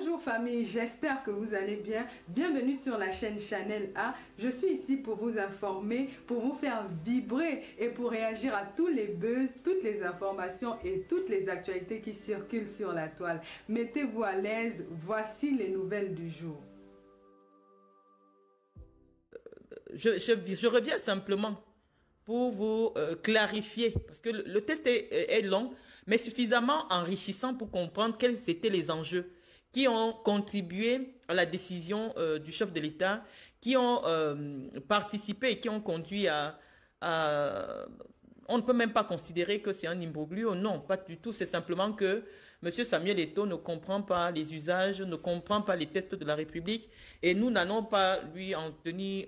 Bonjour famille, j'espère que vous allez bien. Bienvenue sur la chaîne Channel A. Je suis ici pour vous informer, pour vous faire vibrer et pour réagir à tous les buzz, toutes les informations et toutes les actualités qui circulent sur la toile. Mettez-vous à l'aise, voici les nouvelles du jour. Je reviens simplement pour vous clarifier, parce que le test est long, mais suffisamment enrichissant pour comprendre quels étaient les enjeux qui ont contribué à la décision du chef de l'État, qui ont participé et qui ont conduit à... On ne peut même pas considérer que c'est un imbroglio, non, pas du tout. C'est simplement que M. Samuel Eto'o ne comprend pas les usages, ne comprend pas les tests de la République, et nous n'allons pas lui en tenir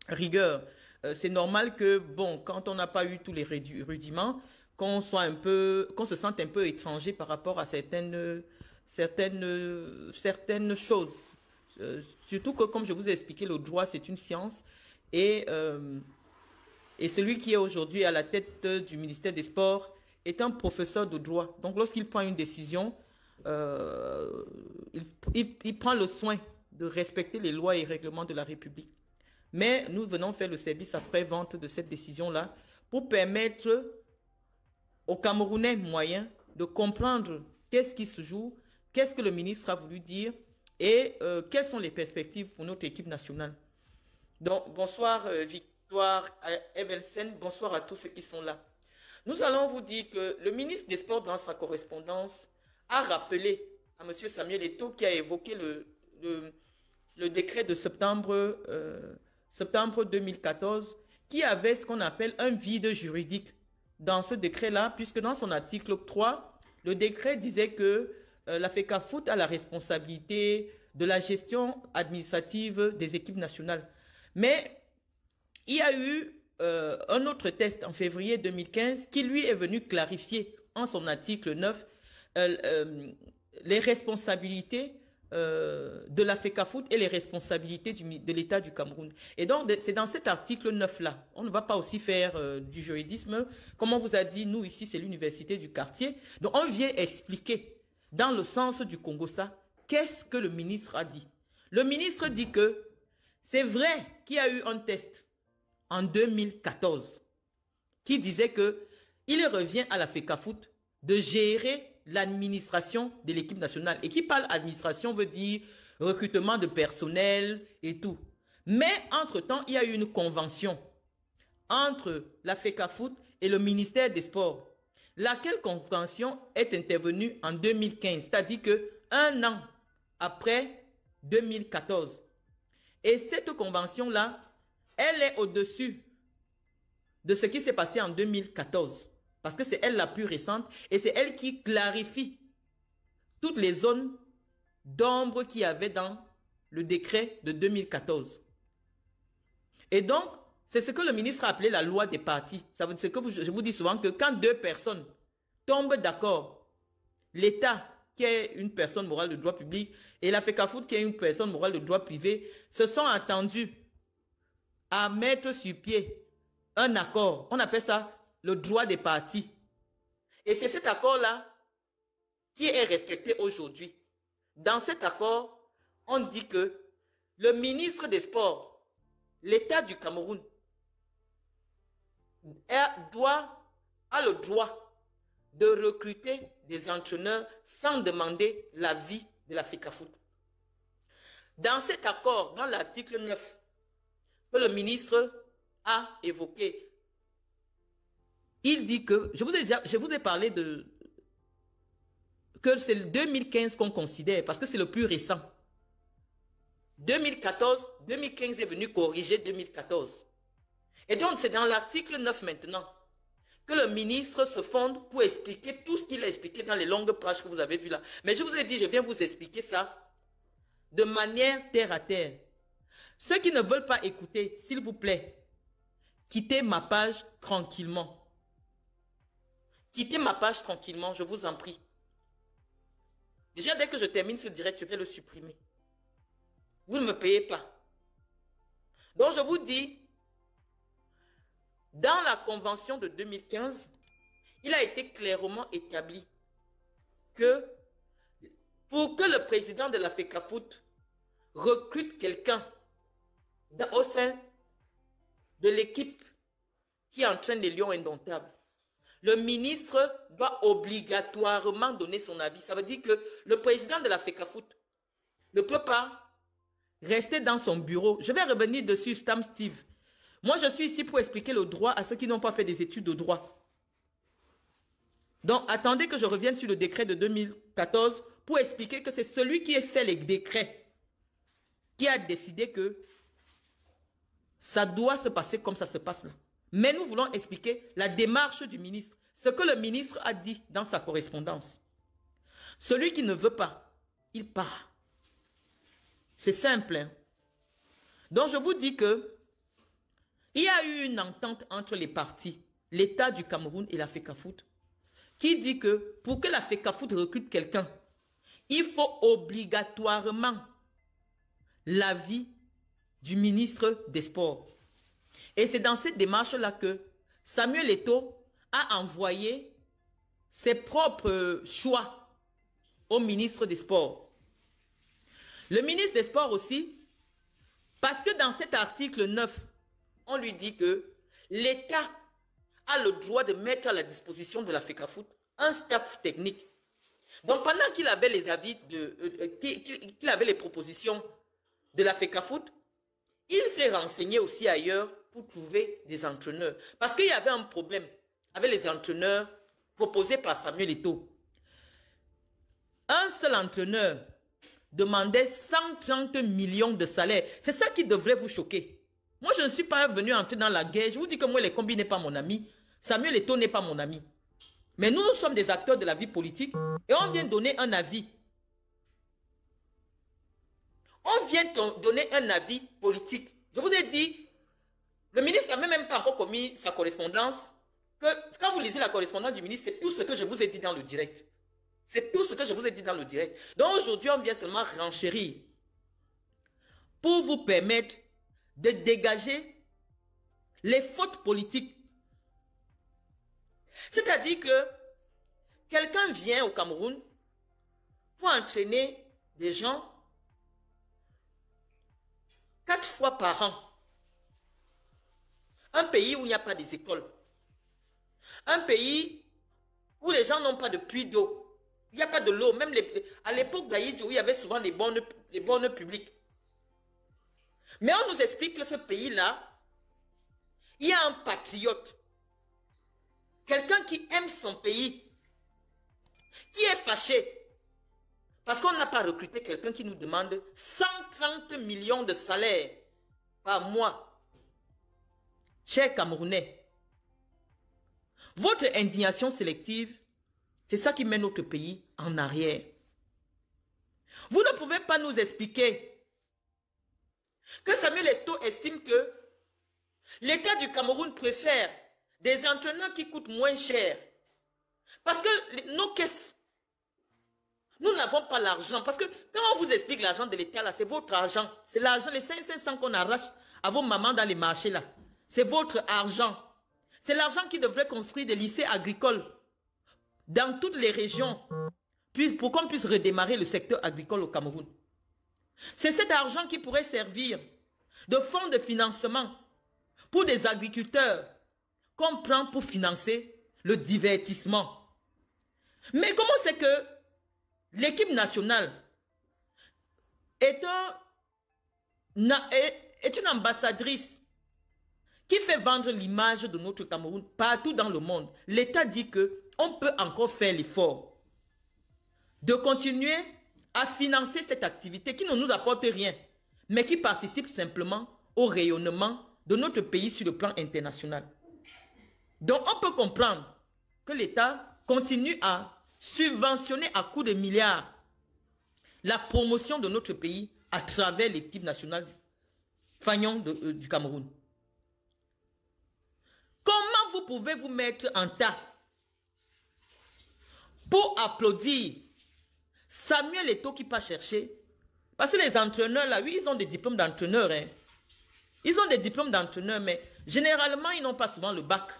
rigueur. C'est normal que, bon, quand on n'a pas eu tous les rudiments, qu'on se sente un peu étranger par rapport à certaines choses. Surtout que, comme je vous ai expliqué, le droit, c'est une science. Et celui qui est aujourd'hui à la tête du ministère des Sports est un professeur de droit. Donc, lorsqu'il prend une décision, il prend le soin de respecter les lois et règlements de la République. Mais nous venons faire le service après-vente de cette décision-là pour permettre aux Camerounais moyens de comprendre qu'est-ce qui se joue, qu'est-ce que le ministre a voulu dire et quelles sont les perspectives pour notre équipe nationale. Donc, bonsoir Victoire Evelsen, bonsoir à tous ceux qui sont là. Nous allons vous dire que le ministre des Sports, dans sa correspondance, a rappelé à M. Samuel Eto'o qui a évoqué le décret de septembre 2014, qui avait ce qu'on appelle un vide juridique dans ce décret-là, puisque dans son article 3, le décret disait que la FECAFOOT a la responsabilité de la gestion administrative des équipes nationales. Mais il y a eu un autre test en février 2015 qui lui est venu clarifier en son article 9 les responsabilités de la FECAFOOT et les responsabilités de l'État du Cameroun. Et donc, c'est dans cet article 9-là. On ne va pas aussi faire du juridisme. Comme on vous a dit, nous, ici, c'est l'université du quartier. Donc, on vient expliquer, dans le sens du Congo-Ça, qu'est-ce que le ministre a dit. Le ministre dit que c'est vrai qu'il y a eu un test en 2014 qui disait que il revient à la FECAFOOT de gérer l'administration de l'équipe nationale. Et qui parle administration veut dire recrutement de personnel et tout. Mais entre-temps, il y a eu une convention entre la FECAFOOT et le ministère des Sports. Laquelle convention est intervenue en 2015, c'est-à-dire que un an après 2014. Et cette convention-là, elle est au-dessus de ce qui s'est passé en 2014. Parce que c'est elle la plus récente et c'est elle qui clarifie toutes les zones d'ombre qu'il y avait dans le décret de 2014. Et donc, c'est ce que le ministre a appelé la loi des partis. Ça veut dire que je vous dis souvent que quand deux personnes tombent d'accord, l'État qui est une personne morale de droit public et la FECAFOOT qui est une personne morale de droit privé se sont entendus à mettre sur pied un accord. On appelle ça le droit des partis. Et c'est cet accord-là qui est respecté aujourd'hui. Dans cet accord, on dit que le ministre des Sports, l'État du Cameroun, a le droit de recruter des entraîneurs sans demander l'avis de la FECAFOOT. Dans cet accord, dans l'article 9, que le ministre a évoqué, il dit que, je vous ai parlé que c'est le 2015 qu'on considère, parce que c'est le plus récent. 2015 est venu corriger 2014. Et donc, c'est dans l'article 9 maintenant, que le ministre se fonde pour expliquer tout ce qu'il a expliqué dans les longues pages que vous avez vues là. Mais je vous ai dit, je viens vous expliquer ça de manière terre à terre. Ceux qui ne veulent pas écouter, s'il vous plaît, quittez ma page tranquillement. Quittez ma page tranquillement, je vous en prie. Déjà, dès que je termine ce direct, je vais le supprimer. Vous ne me payez pas. Donc, je vous dis, dans la convention de 2015, il a été clairement établi que pour que le président de la FECAFOOT recrute quelqu'un au sein de l'équipe qui entraîne les Lions indomptables, le ministre doit obligatoirement donner son avis. Ça veut dire que le président de la FECAFOOT ne peut pas rester dans son bureau. Je vais revenir dessus, Stam Steve. Moi, je suis ici pour expliquer le droit à ceux qui n'ont pas fait des études de droit. Donc, attendez que je revienne sur le décret de 2014 pour expliquer que c'est celui qui a fait les décrets qui a décidé que ça doit se passer comme ça se passe là. Mais nous voulons expliquer la démarche du ministre, ce que le ministre a dit dans sa correspondance. Celui qui ne veut pas, il part. C'est simple. Hein? Donc, je vous dis que il y a eu une entente entre les partis, l'État du Cameroun et la FECAFOOT, qui dit que pour que la FECAFOOT recrute quelqu'un, il faut obligatoirement l'avis du ministre des Sports. Et c'est dans cette démarche-là que Samuel Eto'o a envoyé ses propres choix au ministre des Sports. Le ministre des Sports aussi, parce que dans cet article 9, on lui dit que l'État a le droit de mettre à la disposition de la FECAFOOT un staff technique. Donc pendant qu'il avait les avis, qu'il avait les propositions de la FECAFOOT, il s'est renseigné aussi ailleurs pour trouver des entraîneurs. Parce qu'il y avait un problème avec les entraîneurs proposés par Samuel Eto'o. Un seul entraîneur demandait 130 millions de salaire. C'est ça qui devrait vous choquer. Moi, je ne suis pas venu entrer dans la guerre. Je vous dis que moi, les combis n'est pas mon ami. Samuel Eto'o n'est pas mon ami. Mais nous sommes des acteurs de la vie politique et on vient donner un avis. On vient donner un avis politique. Je vous ai dit, le ministre n'a même pas encore commis sa correspondance. Que quand vous lisez la correspondance du ministre, c'est tout ce que je vous ai dit dans le direct. C'est tout ce que je vous ai dit dans le direct. Donc aujourd'hui, on vient seulement renchérir pour vous permettre de dégager les fautes politiques. C'est-à-dire que quelqu'un vient au Cameroun pour entraîner des gens 4 fois par an. Un pays où il n'y a pas des écoles. Un pays où les gens n'ont pas de puits d'eau. Il n'y a pas de l'eau. Même à l'époque d'Aïdjo, il y avait souvent des bornes publiques. Mais on nous explique que ce pays-là, il y a un patriote. Quelqu'un qui aime son pays. Qui est fâché. Parce qu'on n'a pas recruté quelqu'un qui nous demande 130 millions de salaire par mois. Chers Camerounais, votre indignation sélective, c'est ça qui met notre pays en arrière. Vous ne pouvez pas nous expliquer que Samuel Eto'o estime que l'État du Cameroun préfère des entraîneurs qui coûtent moins cher. Parce que nos caisses, nous n'avons pas l'argent. Parce que quand on vous explique l'argent de l'État, là, c'est votre argent. C'est l'argent, les 500 qu'on arrache à vos mamans dans les marchés, là. C'est votre argent. C'est l'argent qui devrait construire des lycées agricoles dans toutes les régions pour qu'on puisse redémarrer le secteur agricole au Cameroun. C'est cet argent qui pourrait servir de fonds de financement pour des agriculteurs qu'on prend pour financer le divertissement. Mais comment c'est que l'équipe nationale est une ambassadrice qui fait vendre l'image de notre Cameroun partout dans le monde? L'État dit qu'on peut encore faire l'effort de continuer à financer cette activité qui ne nous apporte rien, mais qui participe simplement au rayonnement de notre pays sur le plan international. Donc on peut comprendre que l'État continue à subventionner à coups de milliards la promotion de notre pays à travers l'équipe nationale Fagnon du Cameroun. Comment vous pouvez vous mettre en tas pour applaudir Samuel Eto'o qui part chercher? Parce que les entraîneurs là, oui, ils ont des diplômes d'entraîneurs. Hein. Ils ont des diplômes d'entraîneurs, mais généralement, ils n'ont pas souvent le bac.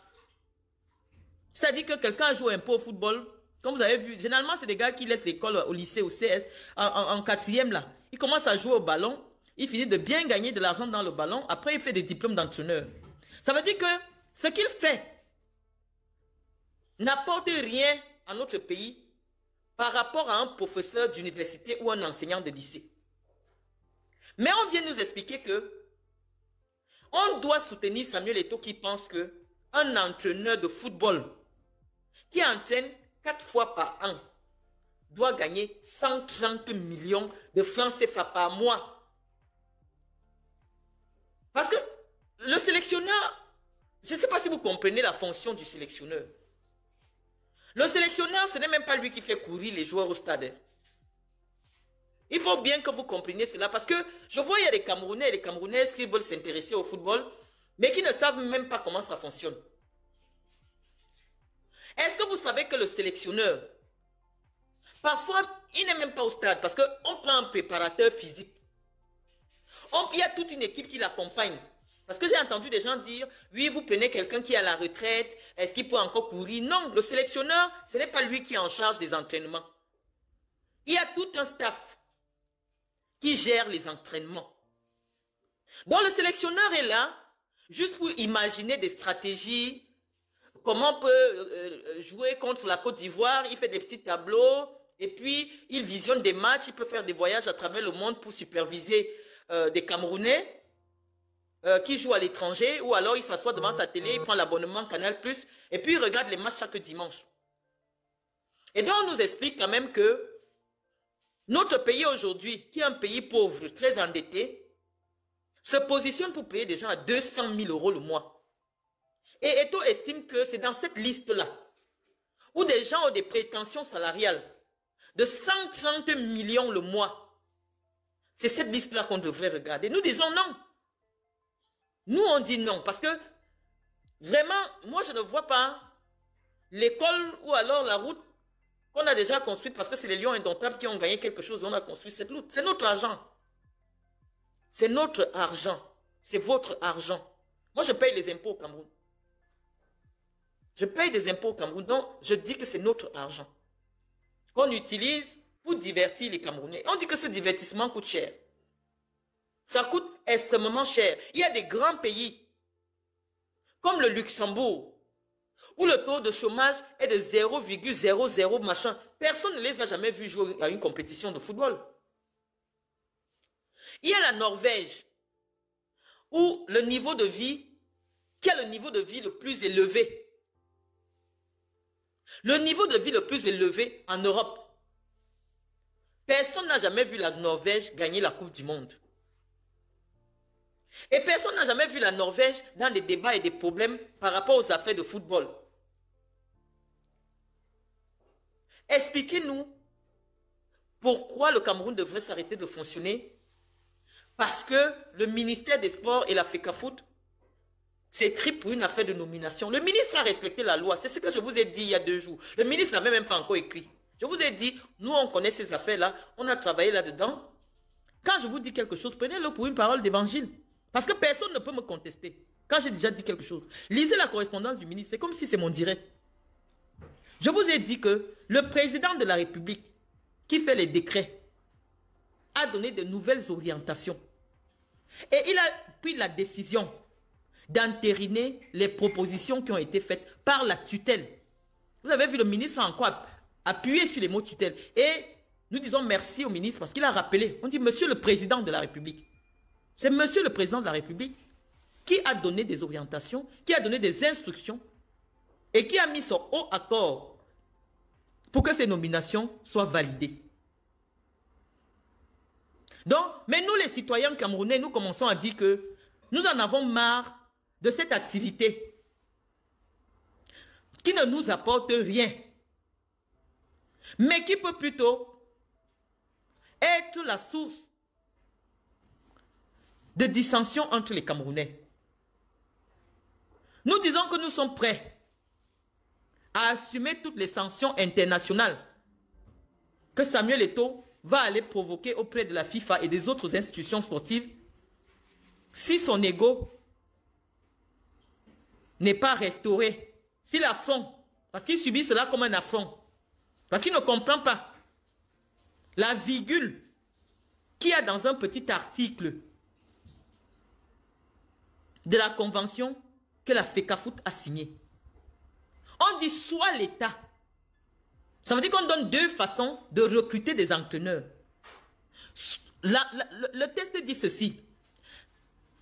C'est-à-dire que quelqu'un joue un peu au football, Comme vous avez vu, généralement, c'est des gars qui laissent l'école au lycée, au CS, en quatrième, là. Ils commencent à jouer au ballon. Il finit de bien gagner de l'argent dans le ballon. Après, il fait des diplômes d'entraîneur. Ça veut dire que ce qu'il fait n'apporte rien à notre pays par rapport à un professeur d'université ou un enseignant de lycée. Mais on vient nous expliquer que on doit soutenir Samuel Eto'o qui pense que un entraîneur de football qui entraîne 4 fois par an doit gagner 130 millions de francs CFA par mois. Parce que le sélectionneur, je ne sais pas si vous comprenez la fonction du sélectionneur. Le sélectionneur, ce n'est même pas lui qui fait courir les joueurs au stade. Il faut bien que vous compreniez cela parce que je vois il y a des Camerounais et des Camerounaises qui veulent s'intéresser au football, mais qui ne savent même pas comment ça fonctionne. Est-ce que vous savez que le sélectionneur, parfois, il n'est même pas au stade parce qu'on prend un préparateur physique. Il y a toute une équipe qui l'accompagne. Parce que j'ai entendu des gens dire, oui, vous prenez quelqu'un qui est à la retraite, est-ce qu'il peut encore courir? Non, le sélectionneur, ce n'est pas lui qui est en charge des entraînements. Il y a tout un staff qui gère les entraînements. Donc le sélectionneur est là, juste pour imaginer des stratégies, comment on peut jouer contre la Côte d'Ivoire, il fait des petits tableaux, et puis il visionne des matchs, il peut faire des voyages à travers le monde pour superviser des Camerounais qui jouent à l'étranger, ou alors il s'assoit devant sa télé, il prend l'abonnement Canal+, et puis il regarde les matchs chaque dimanche. Et donc on nous explique quand même que notre pays aujourd'hui, qui est un pays pauvre, très endetté, se positionne pour payer des gens à 200 000 euros le mois. Et Eto'o estime que c'est dans cette liste-là, où des gens ont des prétentions salariales de 130 millions le mois. C'est cette liste-là qu'on devrait regarder. Nous disons non. Nous, on dit non, parce que vraiment, moi, je ne vois pas l'école ou alors la route qu'on a déjà construite, parce que c'est les lions indomptables qui ont gagné quelque chose, on a construit cette route. C'est notre argent. C'est notre argent. C'est votre argent. Moi, je paye les impôts au Cameroun. Je paye des impôts au Cameroun, donc je dis que c'est notre argent qu'on utilise pour divertir les Camerounais. On dit que ce divertissement coûte cher. Ça coûte extrêmement cher. Il y a des grands pays, comme le Luxembourg, où le taux de chômage est de 0,00 machin. Personne ne les a jamais vus jouer à une compétition de football. Il y a la Norvège, où le niveau de vie, qui a le niveau de vie le plus élevé. Le niveau de vie le plus élevé en Europe. Personne n'a jamais vu la Norvège gagner la Coupe du Monde. Et personne n'a jamais vu la Norvège dans des débats et des problèmes par rapport aux affaires de football. Expliquez-nous pourquoi le Cameroun devrait s'arrêter de fonctionner. Parce que le ministère des Sports et la FECAFOOT s'écrit pour une affaire de nomination. Le ministre a respecté la loi. C'est ce que je vous ai dit il y a 2 jours. Le ministre n'avait même pas encore écrit. Je vous ai dit, nous on connaît ces affaires-là, on a travaillé là-dedans. Quand je vous dis quelque chose, prenez-le pour une parole d'évangile. Parce que personne ne peut me contester. Quand j'ai déjà dit quelque chose, lisez la correspondance du ministre, c'est comme si c'est mon direct. Je vous ai dit que le président de la République, qui fait les décrets, a donné de nouvelles orientations. Et il a pris la décision d'entériner les propositions qui ont été faites par la tutelle. Vous avez vu, le ministre a encore appuyé sur les mots tutelle. Et nous disons merci au ministre parce qu'il a rappelé. On dit monsieur le président de la République. C'est monsieur le président de la République qui a donné des orientations, qui a donné des instructions et qui a mis son haut accord pour que ces nominations soient validées. Donc, mais nous les citoyens camerounais, nous commençons à dire que nous en avons marre de cette activité qui ne nous apporte rien, mais qui peut plutôt être la source de dissension entre les Camerounais. Nous disons que nous sommes prêts à assumer toutes les sanctions internationales que Samuel Eto'o va aller provoquer auprès de la FIFA et des autres institutions sportives si son ego n'est pas restauré, si l'affront, parce qu'il subit cela comme un affront, Parce qu'il ne comprend pas la virgule qu'il y a dans un petit article de la convention que la FECAFOOT a signée. On dit soit l'État. Ça veut dire qu'on donne deux façons de recruter des entraîneurs. Le test dit ceci.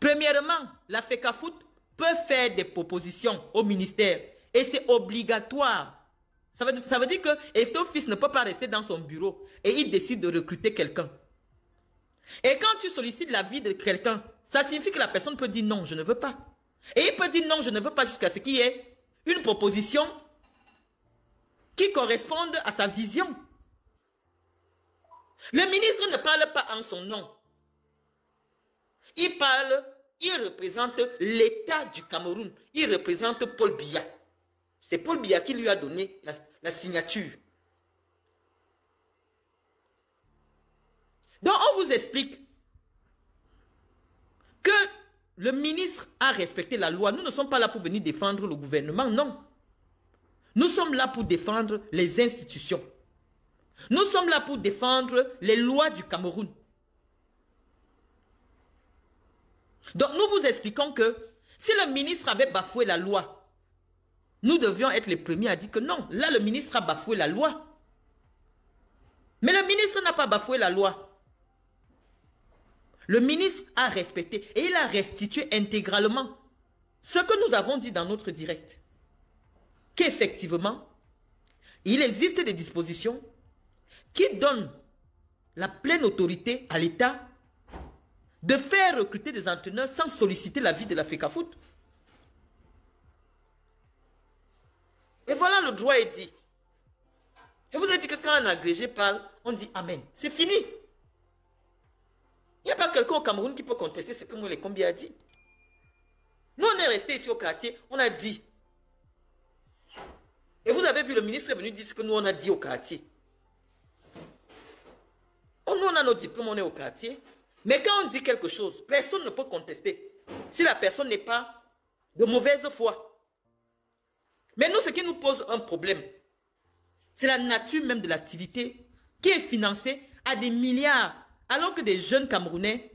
Premièrement, la FECAFOOT peut faire des propositions au ministère et c'est obligatoire. Ça veut dire que Eftofis ne peut pas rester dans son bureau et il décide de recruter quelqu'un. Et quand tu sollicites l'avis de quelqu'un, ça signifie que la personne peut dire non, je ne veux pas. Et il peut dire non, je ne veux pas jusqu'à ce qu'il y ait une proposition qui corresponde à sa vision. Le ministre ne parle pas en son nom. Il représente l'État du Cameroun. Il représente Paul Biya. C'est Paul Biya qui lui a donné la signature. Donc on vous explique que le ministre a respecté la loi. Nous ne sommes pas là pour venir défendre le gouvernement, non. Nous sommes là pour défendre les institutions. Nous sommes là pour défendre les lois du Cameroun. Donc nous vous expliquons que si le ministre avait bafoué la loi, nous devions être les premiers à dire que non, là le ministre a bafoué la loi. Mais le ministre n'a pas bafoué la loi. Le ministre a respecté et il a restitué intégralement ce que nous avons dit dans notre direct. Qu'effectivement, il existe des dispositions qui donnent la pleine autorité à l'État de faire recruter des entraîneurs sans solliciter l'avis de la FECAFOOT. Et voilà, le droit est dit. Je vous ai dit que quand un agrégé parle, on dit Amen. C'est fini. Il n'y a pas quelqu'un au Cameroun qui peut contester ce que Moulé Kombi a dit. Nous, on est resté ici au quartier, on a dit. Et vous avez vu, le ministre est venu dire ce que nous, on a dit au quartier. Nous, on a nos diplômes, on est au quartier. Mais quand on dit quelque chose, personne ne peut contester. Si la personne n'est pas de mauvaise foi. Mais nous, ce qui nous pose un problème, c'est la nature même de l'activité qui est financée à des milliards. Alors que des jeunes Camerounais,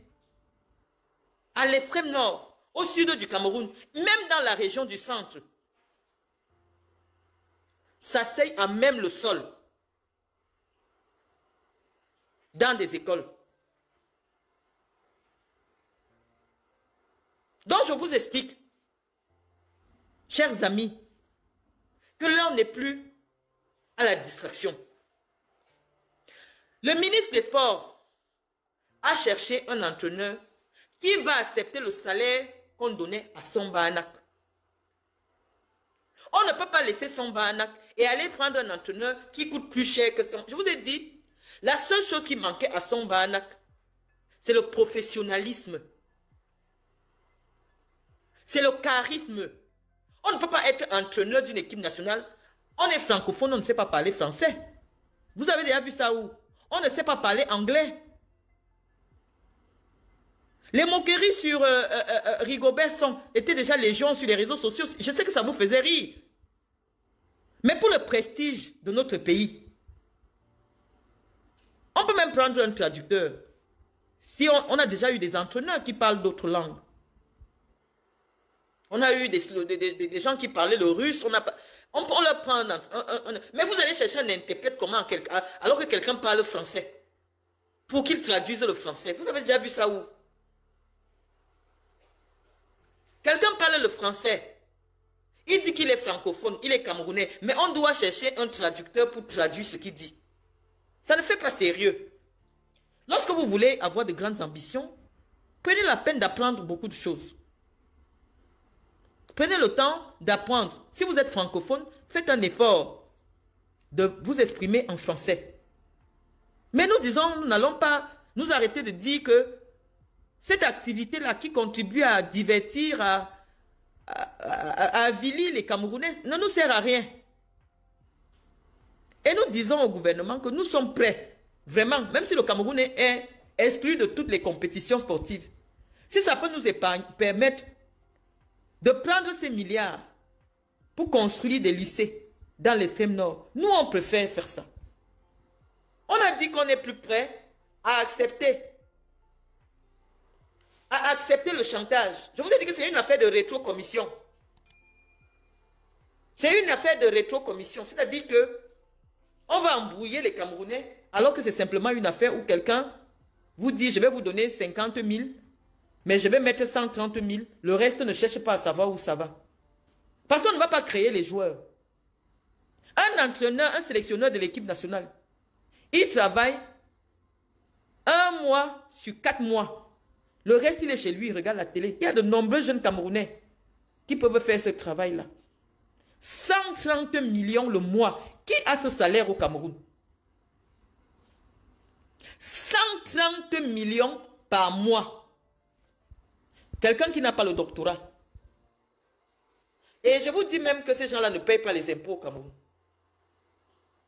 à l'extrême nord, au sud du Cameroun, même dans la région du centre, s'asseyent à même le sol, dans des écoles. Donc je vous explique, chers amis, que l'heure n'est plus à la distraction. Le ministre des Sports a cherché un entraîneur qui va accepter le salaire qu'on donnait à Somba Anak. On ne peut pas laisser Somba Anak et aller prendre un entraîneur qui coûte plus cher que son. Je vous ai dit, la seule chose qui manquait à Somba Anak, c'est le professionnalisme. C'est le charisme. On ne peut pas être entraîneur d'une équipe nationale. On est francophone, on ne sait pas parler français. Vous avez déjà vu ça où? On ne sait pas parler anglais. Les moqueries sur Rigobert étaient déjà légion sur les réseaux sociaux. Je sais que ça vous faisait rire. Mais pour le prestige de notre pays, on peut même prendre un traducteur. Si on a déjà eu des entraîneurs qui parlent d'autres langues. On a eu des gens qui parlaient le russe. On peut leur prendre. Mais vous allez chercher un interprète comment alors que quelqu'un parle français. Pour qu'il traduise le français. Vous avez déjà vu ça où? Quelqu'un parle le français. Il dit qu'il est francophone, il est camerounais. Mais on doit chercher un traducteur pour traduire ce qu'il dit. Ça ne fait pas sérieux. Lorsque vous voulez avoir de grandes ambitions, prenez la peine d'apprendre beaucoup de choses. Prenez le temps d'apprendre. Si vous êtes francophone, faites un effort de vous exprimer en français. Mais nous disons, nous n'allons pas nous arrêter de dire que cette activité-là qui contribue à divertir, à avilir les Camerounais, ne nous sert à rien. Et nous disons au gouvernement que nous sommes prêts, vraiment, même si le Cameroun est exclu de toutes les compétitions sportives. Si ça peut nous permettre de prendre ces milliards pour construire des lycées dans l'extrême nord, nous on préfère faire ça. On a dit qu'on est plus prêt à accepter le chantage. Je vous ai dit que c'est une affaire de rétrocommission. C'est une affaire de rétrocommission. C'est-à-dire que on va embrouiller les Camerounais alors que c'est simplement une affaire où quelqu'un vous dit, je vais vous donner 50 000, mais je vais mettre 130 000. Le reste ne cherche pas à savoir où ça va. Parce qu'on ne va pas créer les joueurs. Un entraîneur, un sélectionneur de l'équipe nationale, il travaille 1 mois sur 4 mois. Le reste, il est chez lui, il regarde la télé. Il y a de nombreux jeunes Camerounais qui peuvent faire ce travail-là. 130 millions le mois. Qui a ce salaire au Cameroun? 130 millions par mois. Quelqu'un qui n'a pas le doctorat. Et je vous dis même que ces gens-là ne payent pas les impôts au Cameroun.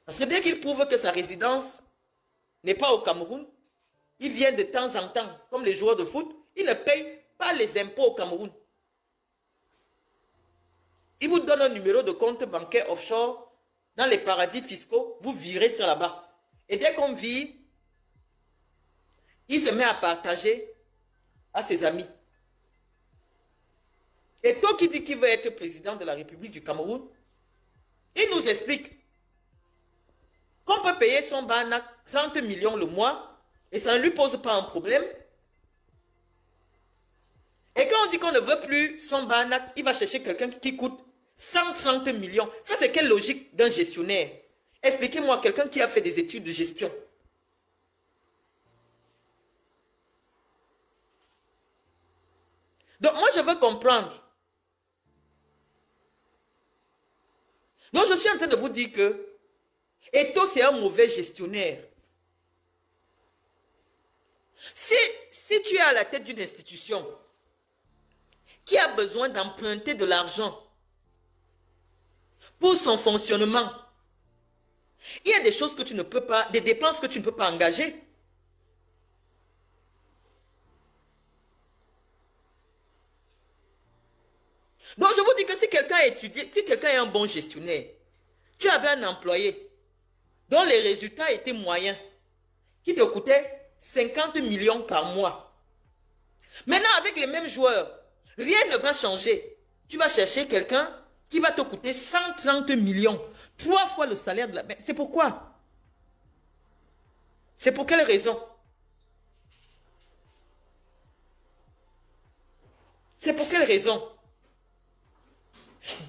Parce que dès qu'ils prouvent que sa résidence n'est pas au Cameroun, ils viennent de temps en temps, comme les joueurs de foot, ils ne payent pas les impôts au Cameroun. Ils vous donnent un numéro de compte bancaire offshore dans les paradis fiscaux, vous virez ça là-bas. Et dès qu'on vire, il se met à partager à ses amis. Et toi qui dis qu'il veut être président de la République du Cameroun, il nous explique qu'on peut payer son Banac 30 millions le mois et ça ne lui pose pas un problème. Et quand on dit qu'on ne veut plus son Banac, il va chercher quelqu'un qui coûte 130 millions. Ça, c'est quelle logique d'un gestionnaire? Expliquez-moi quelqu'un qui a fait des études de gestion. Donc, moi, je veux comprendre. Donc, je suis en train de vous dire que Eto'o, c'est un mauvais gestionnaire. Si tu es à la tête d'une institution qui a besoin d'emprunter de l'argent pour son fonctionnement, il y a des choses que tu ne peux pas, des dépenses que tu ne peux pas engager. Donc, je vous dis que si quelqu'un a étudié, si quelqu'un est un bon gestionnaire, tu avais un employé dont les résultats étaient moyens, qui te coûtait 50 millions par mois. Maintenant, avec les mêmes joueurs, rien ne va changer. Tu vas chercher quelqu'un qui va te coûter 130 millions, 3 fois le salaire de la... C'est pourquoi? C'est pour quelle raison? C'est pour quelle raison?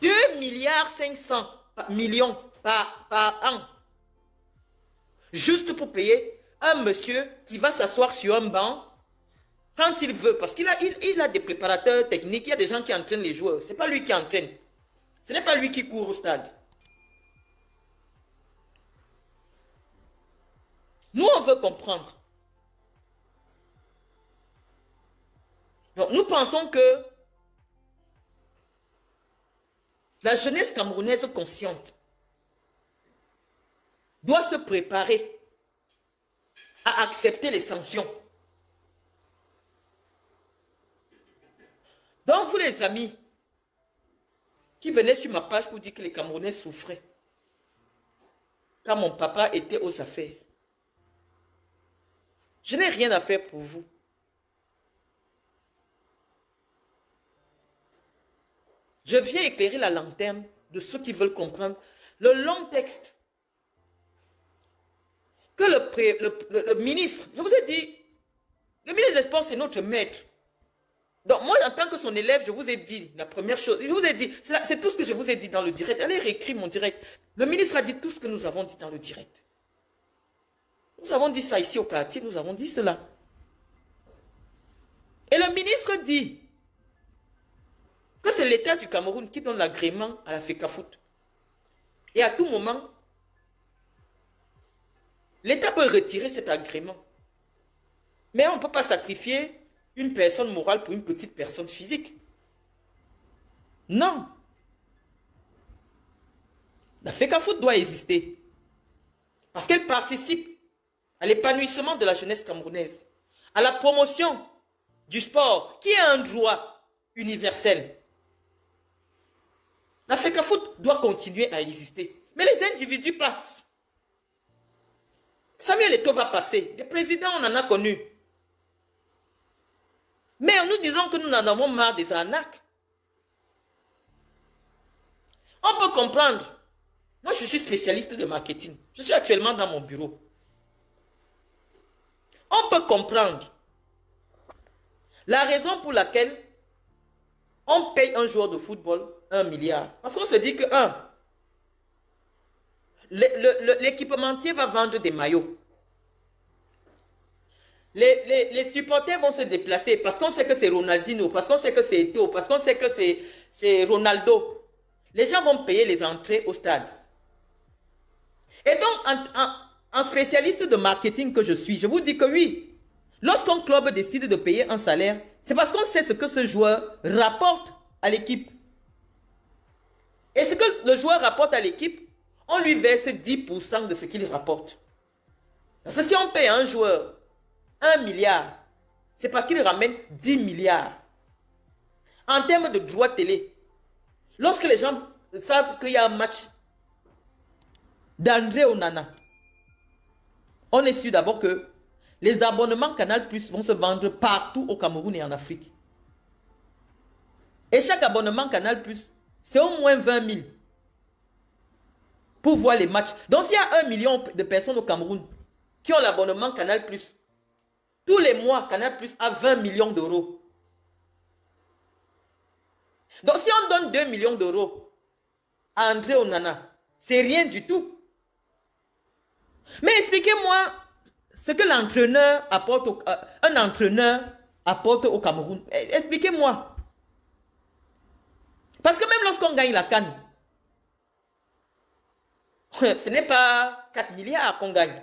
2 milliards 500 millions par an. Juste pour payer un monsieur qui va s'asseoir sur un banc quand il veut. Parce qu'il a des préparateurs techniques, il y a des gens qui entraînent les joueurs. Ce n'est pas lui qui entraîne. Ce n'est pas lui qui court au stade. Nous, on veut comprendre. Donc, nous pensons que la jeunesse camerounaise consciente doit se préparer à accepter les sanctions. Donc, vous les amis qui venaient sur ma page pour dire que les Camerounais souffraient quand mon papa était aux affaires, je n'ai rien à faire pour vous. Je viens éclairer la lanterne de ceux qui veulent comprendre le long texte que le ministre, je vous ai dit, le ministre des Sports, c'est notre maître. Donc moi, en tant que son élève, je vous ai dit la première chose, je vous ai dit, c'est tout ce que je vous ai dit dans le direct. Allez réécrire mon direct. Le ministre a dit tout ce que nous avons dit dans le direct. Nous avons dit ça ici au quartier, nous avons dit cela. Et le ministre dit que c'est l'État du Cameroun qui donne l'agrément à la FECAFOOT. Et à tout moment, l'État peut retirer cet agrément. Mais on ne peut pas sacrifier une personne morale pour une petite personne physique. Non. La FECAFOOT doit exister. Parce qu'elle participe à l'épanouissement de la jeunesse camerounaise, à la promotion du sport, qui est un droit universel. La FECAFOOT doit continuer à exister. Mais les individus passent. Samuel Eto'o va passer. Les présidents, on en a connu. Mais nous disons que nous en avons marre des arnaques. On peut comprendre. Moi, je suis spécialiste de marketing. Je suis actuellement dans mon bureau. On peut comprendre la raison pour laquelle on paye un joueur de football 1 milliard. Parce qu'on se dit que, l'équipementier va vendre des maillots. Les supporters vont se déplacer parce qu'on sait que c'est Ronaldinho, parce qu'on sait que c'est Eto'o, parce qu'on sait que c'est Ronaldo. Les gens vont payer les entrées au stade. Et donc, en spécialiste de marketing que je suis, je vous dis que oui, lorsqu'un club décide de payer un salaire, c'est parce qu'on sait ce que ce joueur rapporte à l'équipe. Et ce que le joueur rapporte à l'équipe, on lui verse 10% de ce qu'il rapporte. Parce que si on paye un joueur 1 milliard, c'est parce qu'il ramène 10 milliards. En termes de droits télé, lorsque les gens savent qu'il y a un match d'André Onana, on est sûr d'abord que les abonnements Canal+ vont se vendre partout au Cameroun et en Afrique. Et chaque abonnement Canal+, c'est au moins 20 000 pour voir les matchs. Donc s'il y a 1 million de personnes au Cameroun qui ont l'abonnement Canal+, tous les mois, Canal+ a 20 millions d'euros. Donc si on donne 2 millions d'euros à André Onana, c'est rien du tout. Mais expliquez-moi ce que l'entraîneur apporte, un entraîneur apporte au Cameroun. Expliquez-moi. Parce que même lorsqu'on gagne la CAN, ce n'est pas 4 milliards qu'on gagne.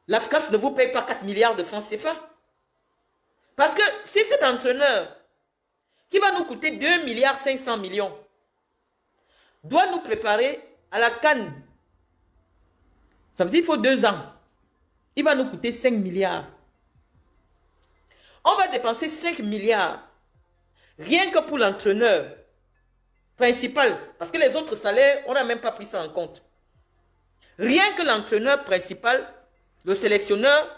L'AFCAF ne vous paye pas 4 milliards de francs CFA. Parce que si cet entraîneur, qui va nous coûter 2 milliards 500 millions, doit nous préparer à la CAN, ça veut dire qu'il faut 2 ans. Il va nous coûter 5 milliards. On va dépenser 5 milliards. Rien que pour l'entraîneur principal. Parce que les autres salaires, on n'a même pas pris ça en compte. Rien que l'entraîneur principal, le sélectionneur,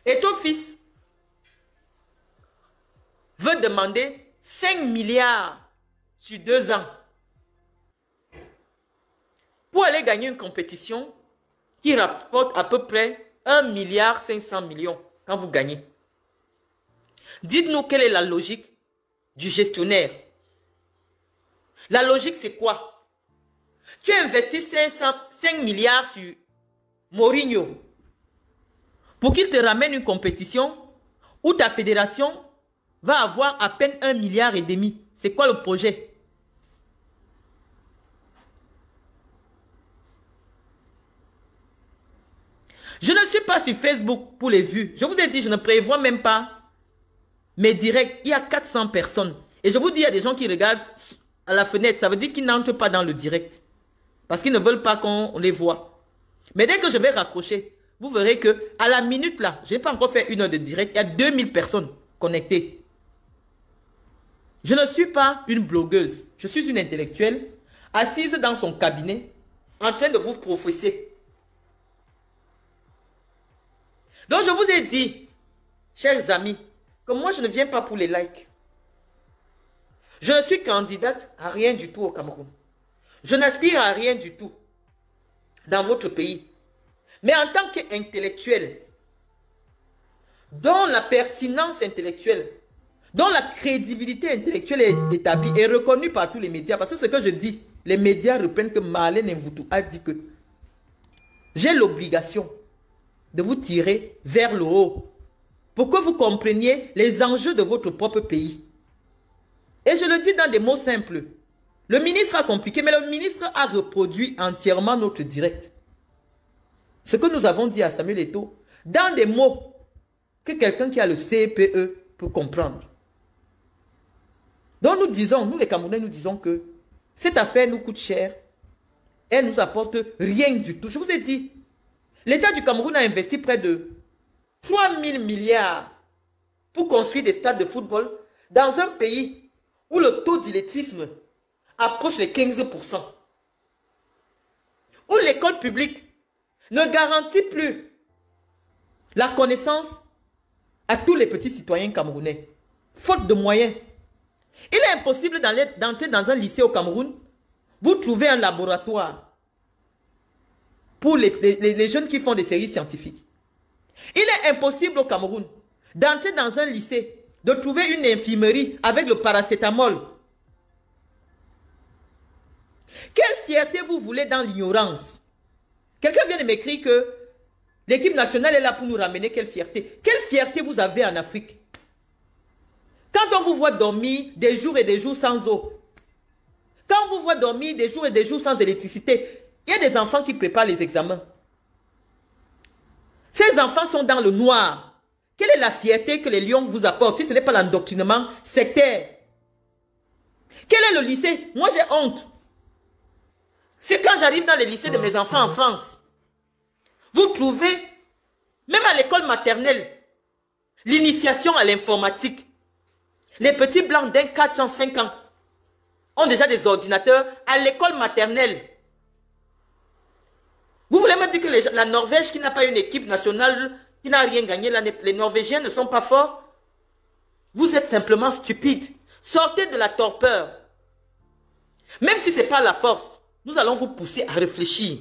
Eto'o fils veut demander 5 milliards sur 2 ans pour aller gagner une compétition qui rapporte à peu près 1 milliard 500 millions quand vous gagnez. Dites-nous quelle est la logique du gestionnaire. La logique, c'est quoi? Tu investis 5 milliards sur Mourinho pour qu'il te ramène une compétition où ta fédération va avoir à peine 1,5 milliard. C'est quoi le projet? Je ne suis pas sur Facebook pour les vues. Je vous ai dit, je ne prévois même pas mes directs. Il y a 400 personnes. Et je vous dis, il y a des gens qui regardent à la fenêtre. Ça veut dire qu'ils n'entrent pas dans le direct. Parce qu'ils ne veulent pas qu'on les voit. Mais dès que je vais raccrocher, vous verrez que à la minute là, je n'ai pas encore fait 1 heure de direct. Il y a 2000 personnes connectées. Je ne suis pas une blogueuse. Je suis une intellectuelle assise dans son cabinet en train de vous professer. Donc je vous ai dit, chers amis, que moi je ne viens pas pour les likes. Je ne suis candidate à rien du tout au Cameroun. Je n'aspire à rien du tout dans votre pays. Mais en tant qu'intellectuel, dont la pertinence intellectuelle, dont la crédibilité intellectuelle est établie et reconnue par tous les médias, parce que ce que je dis, les médias reprennent que Marlène Mvoutou a dit que j'ai l'obligation de vous tirer vers le haut pour que vous compreniez les enjeux de votre propre pays. Et je le dis dans des mots simples. Le ministre a compliqué, mais le ministre a reproduit entièrement notre direct. Ce que nous avons dit à Samuel Eto'o, dans des mots que quelqu'un qui a le CPE peut comprendre. Donc nous disons, nous les Camerounais, nous disons que cette affaire nous coûte cher. Elle nous apporte rien du tout. Je vous ai dit, l'État du Cameroun a investi près de 3 000 milliards pour construire des stades de football dans un pays où le taux d'illettrisme approche les 15%. où l'école publique ne garantit plus la connaissance à tous les petits citoyens camerounais, faute de moyens. Il est impossible d'entrer dans un lycée au Cameroun. Vous trouvez un laboratoire pour les jeunes qui font des séries scientifiques. Il est impossible au Cameroun d'entrer dans un lycée, de trouver une infirmerie avec le paracétamol. Quelle fierté vous voulez dans l'ignorance? Quelqu'un vient de m'écrire que l'équipe nationale est là pour nous ramener. Quelle fierté? Quelle fierté vous avez en Afrique? Quand on vous voit dormir des jours et des jours sans eau, quand on vous voit dormir des jours et des jours sans électricité, il y a des enfants qui préparent les examens. Ces enfants sont dans le noir. Quelle est la fierté que les lions vous apportent si ce n'est pas l'endoctrinement sectaire? Quel est le lycée? Moi j'ai honte. C'est quand j'arrive dans les lycées de mes enfants en France. Vous trouvez, même à l'école maternelle, l'initiation à l'informatique. Les petits blancs d'un 4 ans, 5 ans ont déjà des ordinateurs à l'école maternelle. Vous voulez me dire que la Norvège qui n'a pas une équipe nationale, qui n'a rien gagné, les Norvégiens ne sont pas forts? Vous êtes simplement stupides. Sortez de la torpeur. Même si ce n'est pas la force, nous allons vous pousser à réfléchir.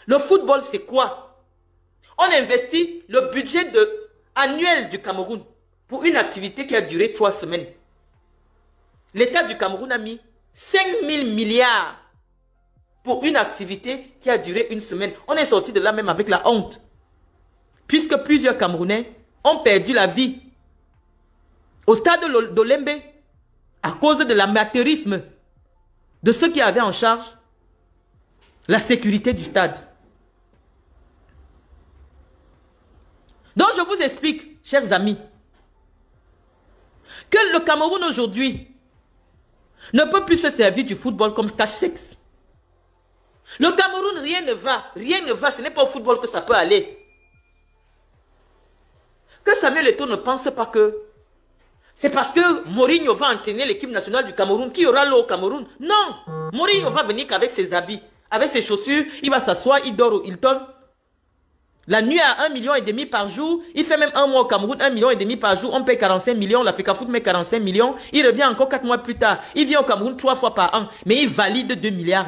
Le football, c'est quoi? On investit le budget annuel du Cameroun pour une activité qui a duré 3 semaines. L'État du Cameroun a mis 5 000 milliards pour une activité qui a duré 1 semaine. On est sorti de là même avec la honte. Puisque plusieurs Camerounais ont perdu la vie au stade d'Olembe à cause de l'amateurisme de ceux qui avaient en charge la sécurité du stade. Donc je vous explique, chers amis, que le Cameroun aujourd'hui ne peut plus se servir du football comme cache-sexe. Le Cameroun, rien ne va, ce n'est pas au football que ça peut aller. Que Samuel Eto'o ne pense pas que c'est parce que Mourinho va entraîner l'équipe nationale du Cameroun qui aura l'eau au Cameroun. Non, Mourinho va venir qu'avec ses habits, avec ses chaussures, il va s'asseoir, il dort au Hilton. La nuit à 1,5 million par jour, il fait même 1 mois au Cameroun, 1,5 million par jour, on paye 45 millions, la FECAFOOT met 45 millions, il revient encore 4 mois plus tard, il vient au Cameroun 3 fois par an, mais il valide 2,5 milliards.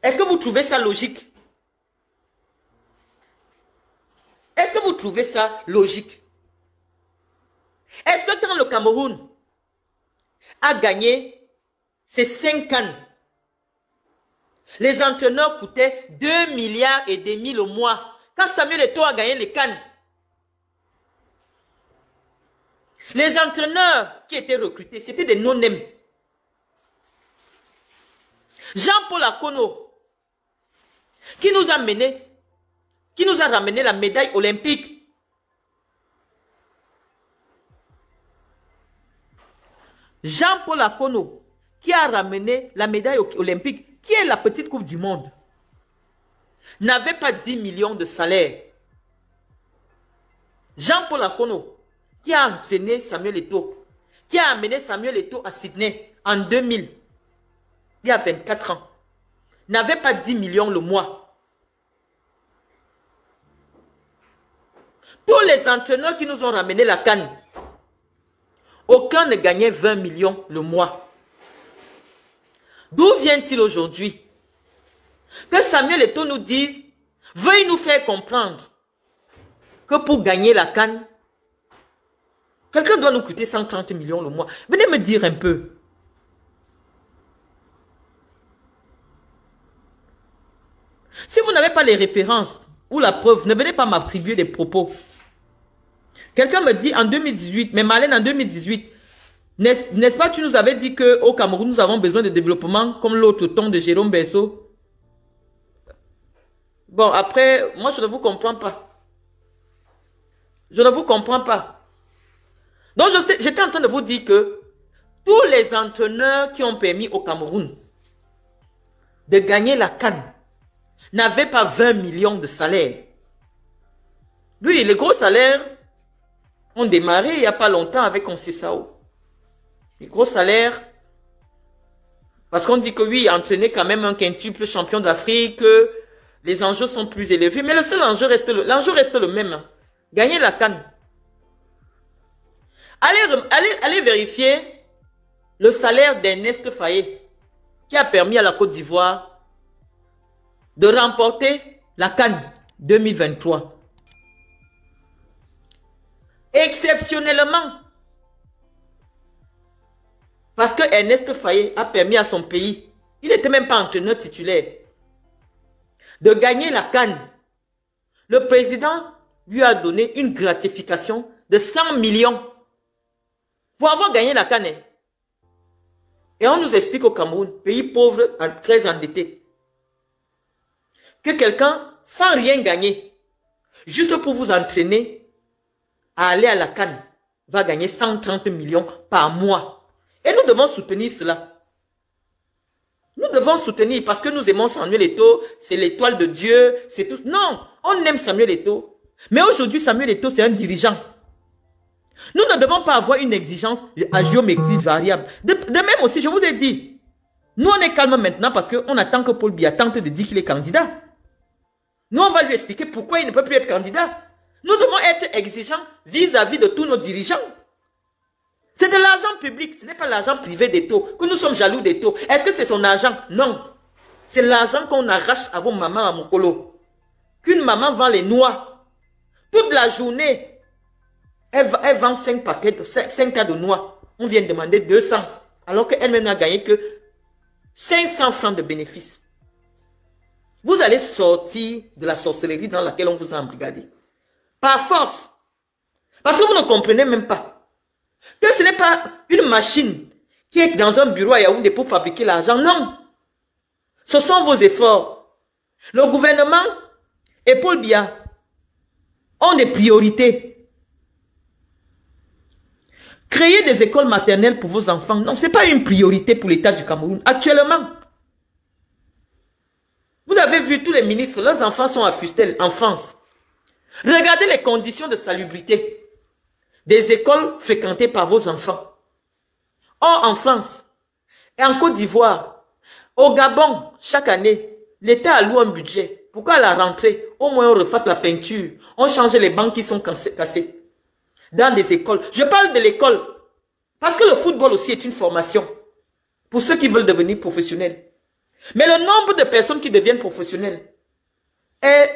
Est-ce que vous trouvez ça logique? Est-ce que vous trouvez ça logique? Est-ce que quand le Cameroun a gagné ses 5 cannes, les entraîneurs coûtaient 2,5 milliards le mois? Quand Samuel Eto'o a gagné les cannes, les entraîneurs qui étaient recrutés, c'était des non-name. Jean-Paul Akono, qui nous a ramené la médaille olympique. Jean-Paul Akono, qui a ramené la médaille olympique, qui est la petite coupe du monde, n'avait pas 10 millions de salaire. Jean-Paul Akono, qui a entraîné Samuel Eto'o, qui a amené Samuel Eto'o à Sydney en 2000, il y a 24 ans, n'avait pas 10 millions le mois. Tous les entraîneurs qui nous ont ramené la CAN, aucun ne gagnait 20 millions le mois. D'où vient-il aujourd'hui que Samuel Eto'o nous dise, veuille nous faire comprendre que pour gagner la CAN, quelqu'un doit nous coûter 130 millions le mois. Venez me dire un peu. Si vous n'avez pas les références ou la preuve, ne venez pas m'attribuer des propos. Quelqu'un me dit en 2018, mais Marlène en 2018, n'est-ce pas tu nous avais dit qu'au Cameroun, nous avons besoin de développement comme l'autre ton de Jérôme Berceau? Bon, après, moi je ne vous comprends pas. Je ne vous comprends pas. Donc j'étais en train de vous dire que tous les entraîneurs qui ont permis au Cameroun de gagner la CAN n'avaient pas 20 millions de salaire. Oui, les gros salaires ont démarré il n'y a pas longtemps avec Conceição. Les gros salaires Parce qu'on dit que oui, entraîner quand même un quintuple champion d'Afrique, les enjeux sont plus élevés. Mais le seul enjeu reste le même. Gagner la CAN. Allez vérifier le salaire d'Ernest Faye, qui a permis à la Côte d'Ivoire de remporter la CAN 2023. Exceptionnellement. Parce que Ernest Faye a permis à son pays, il n'était même pas entraîneur titulaire, de gagner la CAN. Le président lui a donné une gratification de 100 millions pour avoir gagné la CAN. Et on nous explique au Cameroun, pays pauvre, très endetté, que quelqu'un, sans rien gagner, juste pour vous entraîner à aller à la CAN, va gagner 130 millions par mois. Et nous devons soutenir cela. Nous devons soutenir parce que nous aimons Samuel Eto'o, c'est l'étoile de Dieu, c'est tout. Non, on aime Samuel Eto'o. Mais aujourd'hui, Samuel Eto'o, c'est un dirigeant. Nous ne devons pas avoir une exigence à géométrie variable. De même aussi, je vous ai dit, nous on est calme maintenant parce qu'on attend que Paul Biya tente de dire qu'il est candidat. Nous, on va lui expliquer pourquoi il ne peut plus être candidat. Nous devons être exigeants vis-à-vis de tous nos dirigeants. C'est de l'argent public, ce n'est pas l'argent privé d'Eto'o, que nous sommes jaloux d'Eto'o. Est-ce que c'est son argent? Non. C'est l'argent qu'on arrache à vos mamans à Mokolo. Qu'une maman vend les noix. Toute la journée, elle vend 5 paquets, 5 tas de noix. On vient de demander 200, alors qu'elle-même n'a gagné que 500 francs de bénéfices. Vous allez sortir de la sorcellerie dans laquelle on vous a embrigadé. Par force. Parce que vous ne comprenez même pas que ce n'est pas une machine qui est dans un bureau à Yaoundé pour fabriquer l'argent. Non. Ce sont vos efforts. Le gouvernement et Paul Biya ont des priorités. Créer des écoles maternelles pour vos enfants, non, ce n'est pas une priorité pour l'État du Cameroun. Actuellement, vous avez vu tous les ministres, leurs enfants sont à Fustel, en France. Regardez les conditions de salubrité des écoles fréquentées par vos enfants. Or, en France et en Côte d'Ivoire, au Gabon, chaque année, l'État alloue un budget. Pourquoi à la rentrée, au moins on refasse la peinture, on change les bancs qui sont cassés dans des écoles. Je parle de l'école parce que le football aussi est une formation pour ceux qui veulent devenir professionnels. Mais le nombre de personnes qui deviennent professionnels est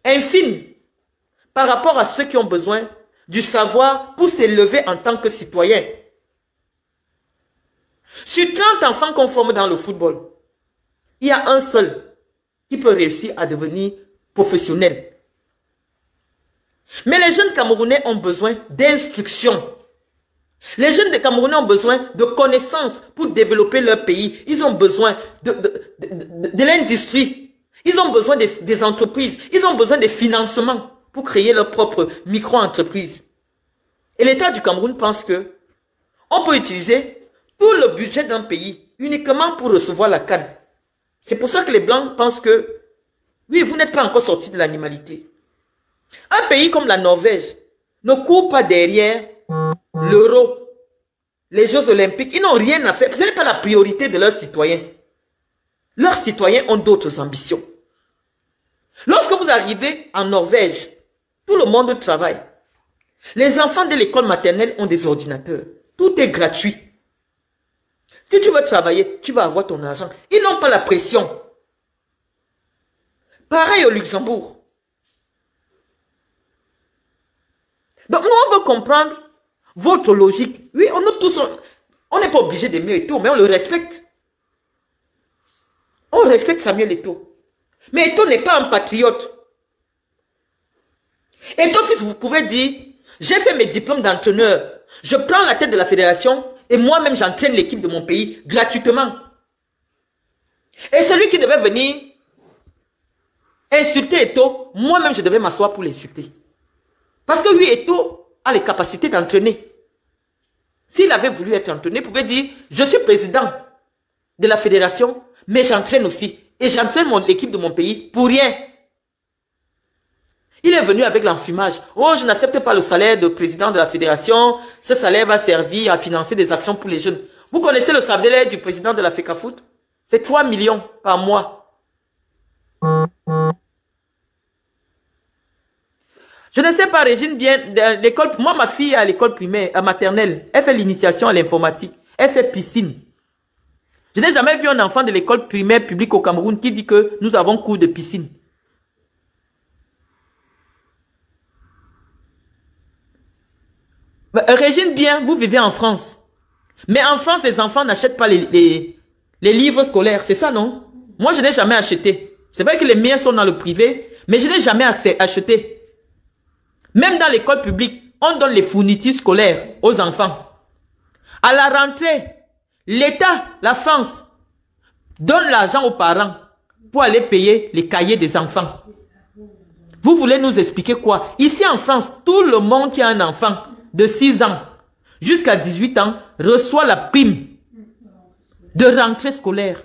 infime par rapport à ceux qui ont besoin du savoir pour s'élever en tant que citoyens. Sur 30 enfants qu'on forme dans le football, il y a un seul qui peut réussir à devenir professionnel. Mais les jeunes Camerounais ont besoin d'instruction. Les jeunes Camerounais ont besoin de connaissances pour développer leur pays. Ils ont besoin de l'industrie. Ils ont besoin des entreprises. Ils ont besoin des financements pour créer leur propre micro-entreprise. Et l'État du Cameroun pense que on peut utiliser tout le budget d'un pays uniquement pour recevoir la CAN. C'est pour ça que les Blancs pensent que, oui, vous n'êtes pas encore sortis de l'animalité. Un pays comme la Norvège ne court pas derrière l'euro, les Jeux Olympiques. Ils n'ont rien à faire. Ce n'est pas la priorité de leurs citoyens. Leurs citoyens ont d'autres ambitions. Lorsque vous arrivez en Norvège, tout le monde travaille. Les enfants de l'école maternelle ont des ordinateurs. Tout est gratuit. Si tu veux travailler, tu vas avoir ton argent. Ils n'ont pas la pression. Pareil au Luxembourg. Donc nous, on veut comprendre votre logique. Oui, on n'est pas obligé d'aimer Eto'o, mais on le respecte. On respecte Samuel Eto'o. Mais Eto'o n'est pas un patriote. Eto'o, fils, vous pouvez dire, j'ai fait mes diplômes d'entraîneur. Je prends la tête de la fédération et moi-même j'entraîne l'équipe de mon pays gratuitement. Et celui qui devait venir insulter Eto'o, moi-même je devais m'asseoir pour l'insulter. Parce que lui, Eto'o a les capacités d'entraîner. S'il avait voulu être entraîné, il pouvait dire, je suis président de la fédération, mais j'entraîne aussi. Et j'entraîne l'équipe de mon pays pour rien. Il est venu avec l'enfumage. Oh, je n'accepte pas le salaire de président de la fédération. Ce salaire va servir à financer des actions pour les jeunes. Vous connaissez le salaire du président de la FECAFOOT? C'est 3 millions par mois. Je ne sais pas, Régine, bien, l'école, moi, ma fille est à l'école primaire, à maternelle, elle fait l'initiation à l'informatique, elle fait piscine. Je n'ai jamais vu un enfant de l'école primaire publique au Cameroun qui dit que nous avons cours de piscine. Régine, bien, vous vivez en France. Mais en France, les enfants n'achètent pas les livres scolaires. C'est ça, non? Moi, je n'ai jamais acheté. C'est vrai que les miens sont dans le privé, mais je n'ai jamais acheté. Même dans l'école publique, on donne les fournitures scolaires aux enfants. À la rentrée, l'État, la France, donne l'argent aux parents pour aller payer les cahiers des enfants. Vous voulez nous expliquer quoi? Ici en France, tout le monde qui a un enfant de 6 ans jusqu'à 18 ans reçoit la prime de rentrée scolaire.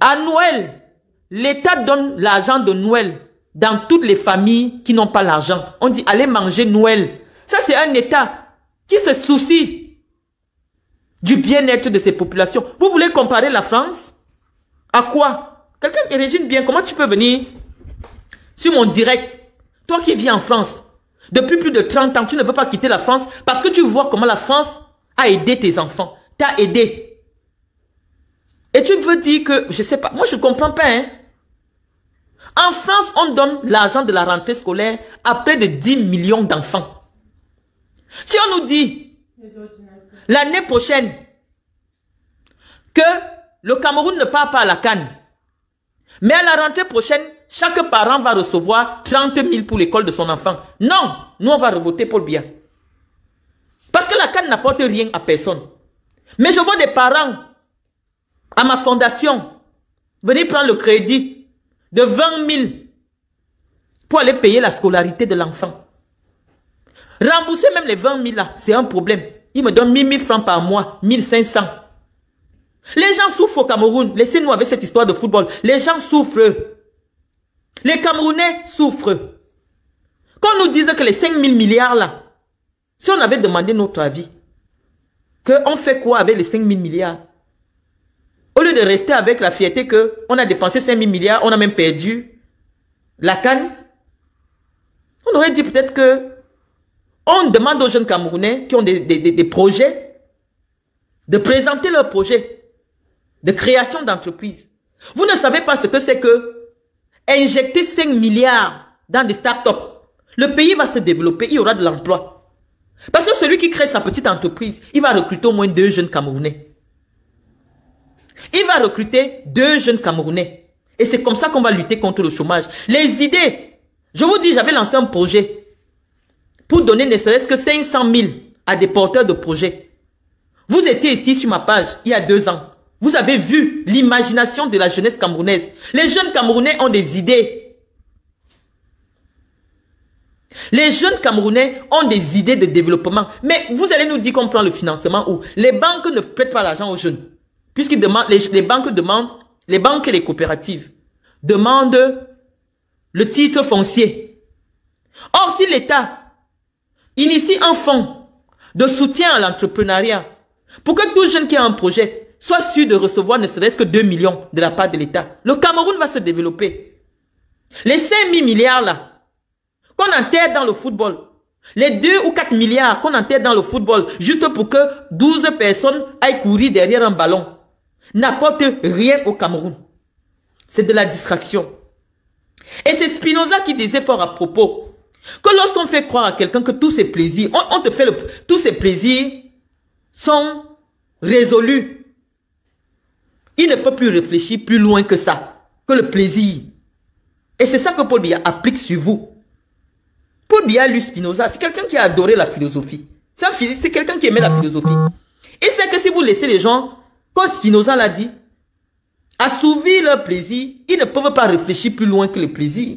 À Noël, l'État donne l'argent de Noël dans toutes les familles qui n'ont pas l'argent. On dit allez manger Noël. Ça c'est un État qui se soucie du bien-être de ses populations. Vous voulez comparer la France à quoi? Quelqu'un imagine bien, comment tu peux venir sur mon direct, toi qui vis en France, depuis plus de 30 ans, tu ne veux pas quitter la France parce que tu vois comment la France a aidé tes enfants, t'a aidé. Et tu veux dire que, je sais pas, moi je ne comprends pas, hein. En France, on donne l'argent de la rentrée scolaire à près de 10 millions d'enfants. Si on nous dit, l'année prochaine, que le Cameroun ne part pas à la CAN, mais à la rentrée prochaine, chaque parent va recevoir 30 000 pour l'école de son enfant. Non, nous on va voter Paul Biya. Parce que la CAN n'apporte rien à personne. Mais je vois des parents à ma fondation venir prendre le crédit de 20 000 pour aller payer la scolarité de l'enfant. Rembourser même les 20 000 là, c'est un problème. Ils me donnent 1 000 francs par mois, 1 500. Les gens souffrent au Cameroun. Laissez-nous avec cette histoire de football. Les gens souffrent. Les Camerounais souffrent. Quand on nous disait que les 5 000 milliards là, si on avait demandé notre avis, qu'on fait quoi avec les 5 000 milliards? Au lieu de rester avec la fierté qu'on a dépensé 5 000 milliards, on a même perdu la CAN, on aurait dit peut-être que on demande aux jeunes Camerounais qui ont des projets de présenter leurs projets de création d'entreprise. Vous ne savez pas ce que c'est que injecter 5 milliards dans des startups. Le pays va se développer, il y aura de l'emploi. Parce que celui qui crée sa petite entreprise, il va recruter au moins 2 jeunes Camerounais. Il va recruter 2 jeunes Camerounais. Et c'est comme ça qu'on va lutter contre le chômage. Les idées, je vous dis, j'avais lancé un projet pour donner ne serait-ce que 500 000 à des porteurs de projets. Vous étiez ici sur ma page il y a 2 ans. Vous avez vu l'imagination de la jeunesse camerounaise. Les jeunes Camerounais ont des idées. Les jeunes Camerounais ont des idées de développement. Mais vous allez nous dire qu'on prend le financement où les banques ne prêtent pas l'argent aux jeunes. Puisqu'ils demandent, les banques demandent, les banques et les coopératives demandent le titre foncier. Or, si l'État initie un fonds de soutien à l'entrepreneuriat pour que tout jeune qui a un projet soit sûr de recevoir ne serait-ce que 2 millions de la part de l'État, le Cameroun va se développer. Les 5 000 milliards là, qu'on enterre dans le football, les 2 ou 4 milliards qu'on enterre dans le football, juste pour que 12 personnes aillent courir derrière un ballon, n'apportent rien au Cameroun. C'est de la distraction. Et c'est Spinoza qui disait fort à propos que lorsqu'on fait croire à quelqu'un que tous ses plaisirs, on te fait tous ses plaisirs sont résolus. Il ne peut plus réfléchir plus loin que ça, que le plaisir. Et c'est ça que Paul Biya applique sur vous. Paul Biya, lui, Spinoza, c'est quelqu'un qui a adoré la philosophie. C'est quelqu'un qui aimait la philosophie. Et c'est que si vous laissez les gens, comme Spinoza l'a dit, assouvir leur plaisir, ils ne peuvent pas réfléchir plus loin que le plaisir.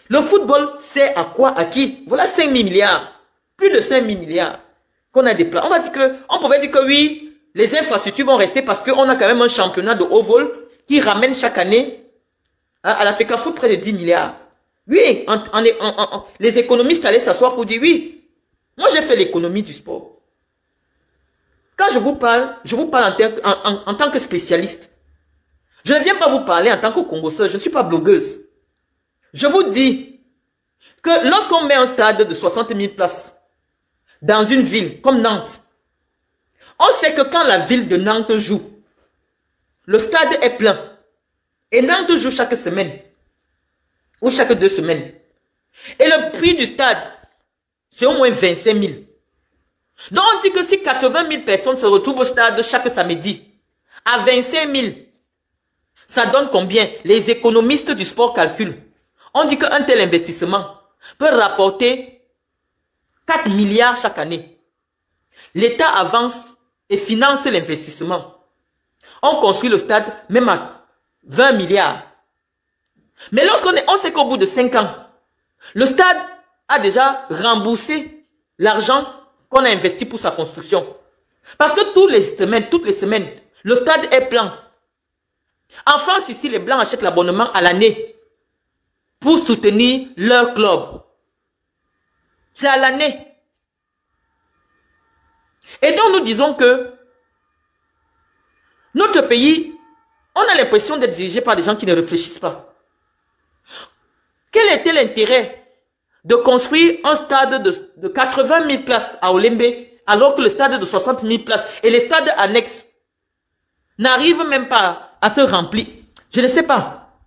Le football, c'est à quoi, à qui? Voilà 5 000 milliards. Plus de 5 000 milliards qu'on a des plans. On pouvait dire que oui, les infrastructures vont rester parce qu'on a quand même un championnat de haut vol qui ramène chaque année à la FECAFOOT près de 10 milliards. Oui, les économistes allaient s'asseoir pour dire oui. Moi, j'ai fait l'économie du sport. Quand je vous parle en tant que spécialiste. Je ne viens pas vous parler en tant que congosseuse, je ne suis pas blogueuse. Je vous dis que lorsqu'on met un stade de 60 000 places dans une ville comme Nantes, on sait que quand la ville de Nantes joue, le stade est plein. Et Nantes joue chaque semaine ou chaque 2 semaines. Et le prix du stade, c'est au moins 25 000. Donc on dit que si 80 000 personnes se retrouvent au stade chaque samedi, à 25 000, ça donne combien? Les économistes du sport calculent. On dit qu'un tel investissement peut rapporter 4 milliards chaque année. L'État avance et finance l'investissement. On construit le stade même à 20 milliards. Mais lorsqu'on sait qu'au bout de 5 ans, le stade a déjà remboursé l'argent qu'on a investi pour sa construction. Parce que toutes les semaines, le stade est plein. En France, ici, les Blancs achètent l'abonnement à l'année pour soutenir leur club. C'est à l'année. Et donc, nous disons que notre pays, on a l'impression d'être dirigé par des gens qui ne réfléchissent pas. Quel était l'intérêt de construire un stade de 80 000 places à Olembe, alors que le stade de 60 000 places et les stades annexes n'arrivent même pas à se remplir? Je ne sais pas.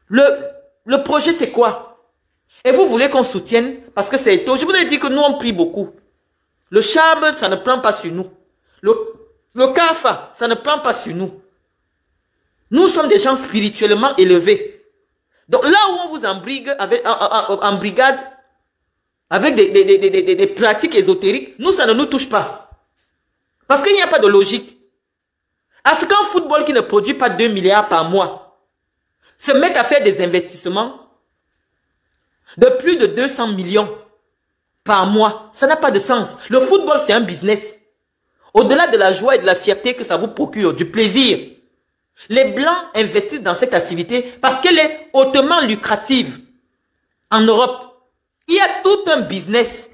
Le projet, c'est quoi? Et vous voulez qu'on soutienne parce que c'est tôt. Je vous ai dit que nous, on prie beaucoup. Le charme, ça ne prend pas sur nous. Le CAFA, ça ne prend pas sur nous. Nous sommes des gens spirituellement élevés. Donc là où on vous embrigue en brigade avec des pratiques ésotériques, nous, ça ne nous touche pas. Parce qu'il n'y a pas de logique. À ce qu'un football qui ne produit pas 2 milliards par mois se mette à faire des investissements de plus de 200 millions par mois, ça n'a pas de sens. Le football, c'est un business. Au-delà de la joie et de la fierté que ça vous procure, du plaisir, les Blancs investissent dans cette activité parce qu'elle est hautement lucrative. En Europe, il y a tout un business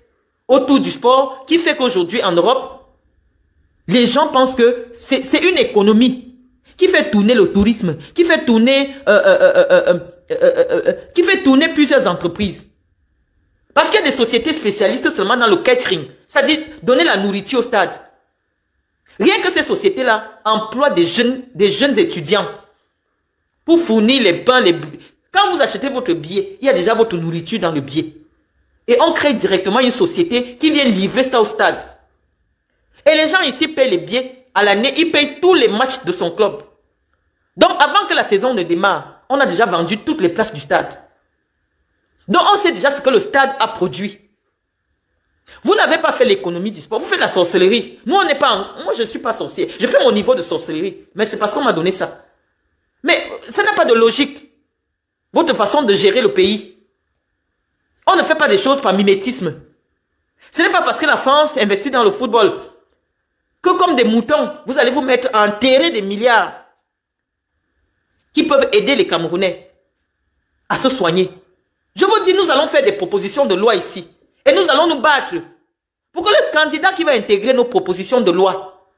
autour du sport qui fait qu'aujourd'hui, en Europe, les gens pensent que c'est une économie qui fait tourner le tourisme, qui fait tourner plusieurs entreprises. Parce qu'il y a des sociétés spécialistes seulement dans le catering, c'est-à-dire donner la nourriture au stade. Rien que ces sociétés-là emploient des jeunes étudiants pour fournir les pains, Quand vous achetez votre billet, il y a déjà votre nourriture dans le billet. Et on crée directement une société qui vient livrer ça au stade. Et les gens ici payent les billets à l'année, ils payent tous les matchs de son club. Donc avant que la saison ne démarre, on a déjà vendu toutes les places du stade. Donc on sait déjà ce que le stade a produit. Vous n'avez pas fait l'économie du sport, vous faites la sorcellerie. Moi je ne suis pas sorcier. Je fais mon niveau de sorcellerie, mais c'est parce qu'on m'a donné ça. Mais ça n'a pas de logique. Votre façon de gérer le pays. On ne fait pas des choses par mimétisme. Ce n'est pas parce que la France investit dans le football que comme des moutons, vous allez vous mettre à enterrer des milliards qui peuvent aider les Camerounais à se soigner. Je vous dis, nous allons faire des propositions de loi ici. Et nous allons nous battre pour que le candidat qui va intégrer nos propositions de loi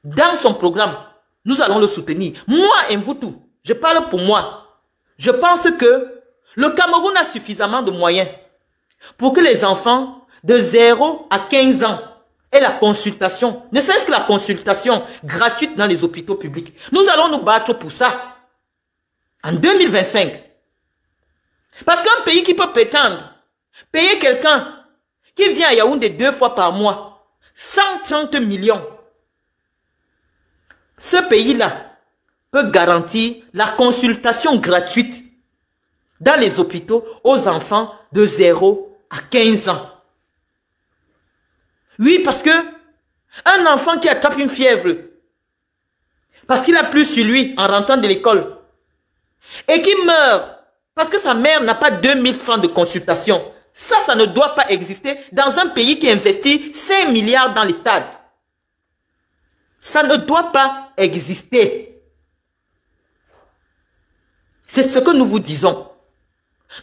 dans son programme, nous allons le soutenir. Moi et vous tous, je parle pour moi. Je pense que le Cameroun a suffisamment de moyens pour que les enfants de 0 à 15 ans aient la consultation, ne serait-ce que la consultation gratuite dans les hôpitaux publics. Nous allons nous battre pour ça en 2025. Parce qu'un pays qui peut prétendre payer quelqu'un qui vient à Yaoundé 2 fois par mois, 130 millions, ce pays-là peut garantir la consultation gratuite dans les hôpitaux aux enfants de 0 à 15 ans. Oui, parce que un enfant qui attrape une fièvre, parce qu'il a plu sur lui en rentrant de l'école, et qui meurt parce que sa mère n'a pas 2000 francs de consultation, ça ne doit pas exister dans un pays qui investit 5 milliards dans les stades. Ça ne doit pas exister. C'est ce que nous vous disons.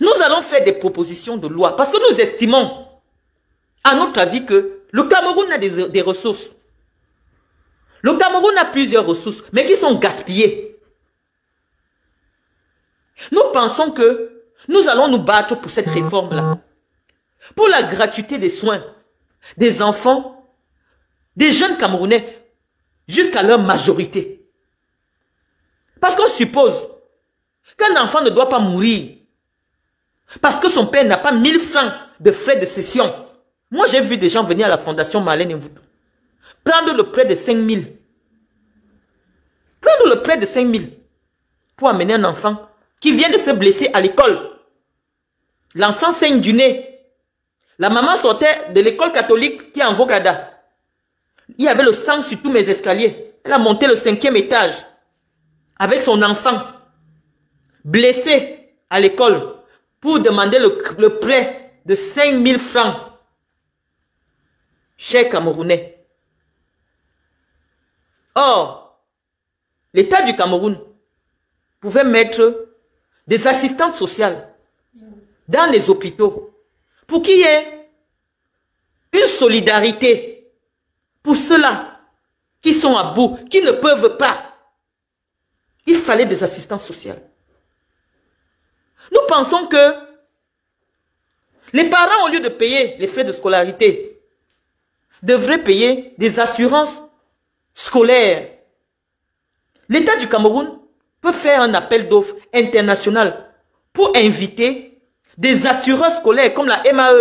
Nous allons faire des propositions de loi parce que nous estimons, à notre avis, que le Cameroun a des ressources. Le Cameroun a plusieurs ressources, mais qui sont gaspillées. Nous pensons que nous allons nous battre pour cette réforme-là. Pour la gratuité des soins des enfants, des jeunes Camerounais, jusqu'à leur majorité. Parce qu'on suppose qu'un enfant ne doit pas mourir parce que son père n'a pas 1000 francs de frais de session. Moi, j'ai vu des gens venir à la fondation Marlène Mvoutou prendre le prêt de 5000. Prendre le prêt de 5000 pour amener un enfant qui vient de se blesser à l'école. L'enfant saigne du nez. La maman sortait de l'école catholique qui est en Vogada. Il y avait le sang sur tous mes escaliers. Elle a monté le 5e étage avec son enfant blessé à l'école pour demander le prêt de 5000 francs. Chers Camerounais. Or, l'État du Cameroun pouvait mettre des assistantes sociales dans les hôpitaux pour qu'il y ait une solidarité pour ceux-là qui sont à bout, qui ne peuvent pas. Il fallait des assistances sociales. Nous pensons que les parents, au lieu de payer les frais de scolarité, devraient payer des assurances scolaires. L'État du Cameroun peut faire un appel d'offres international pour inviter des assureurs scolaires comme la MAE,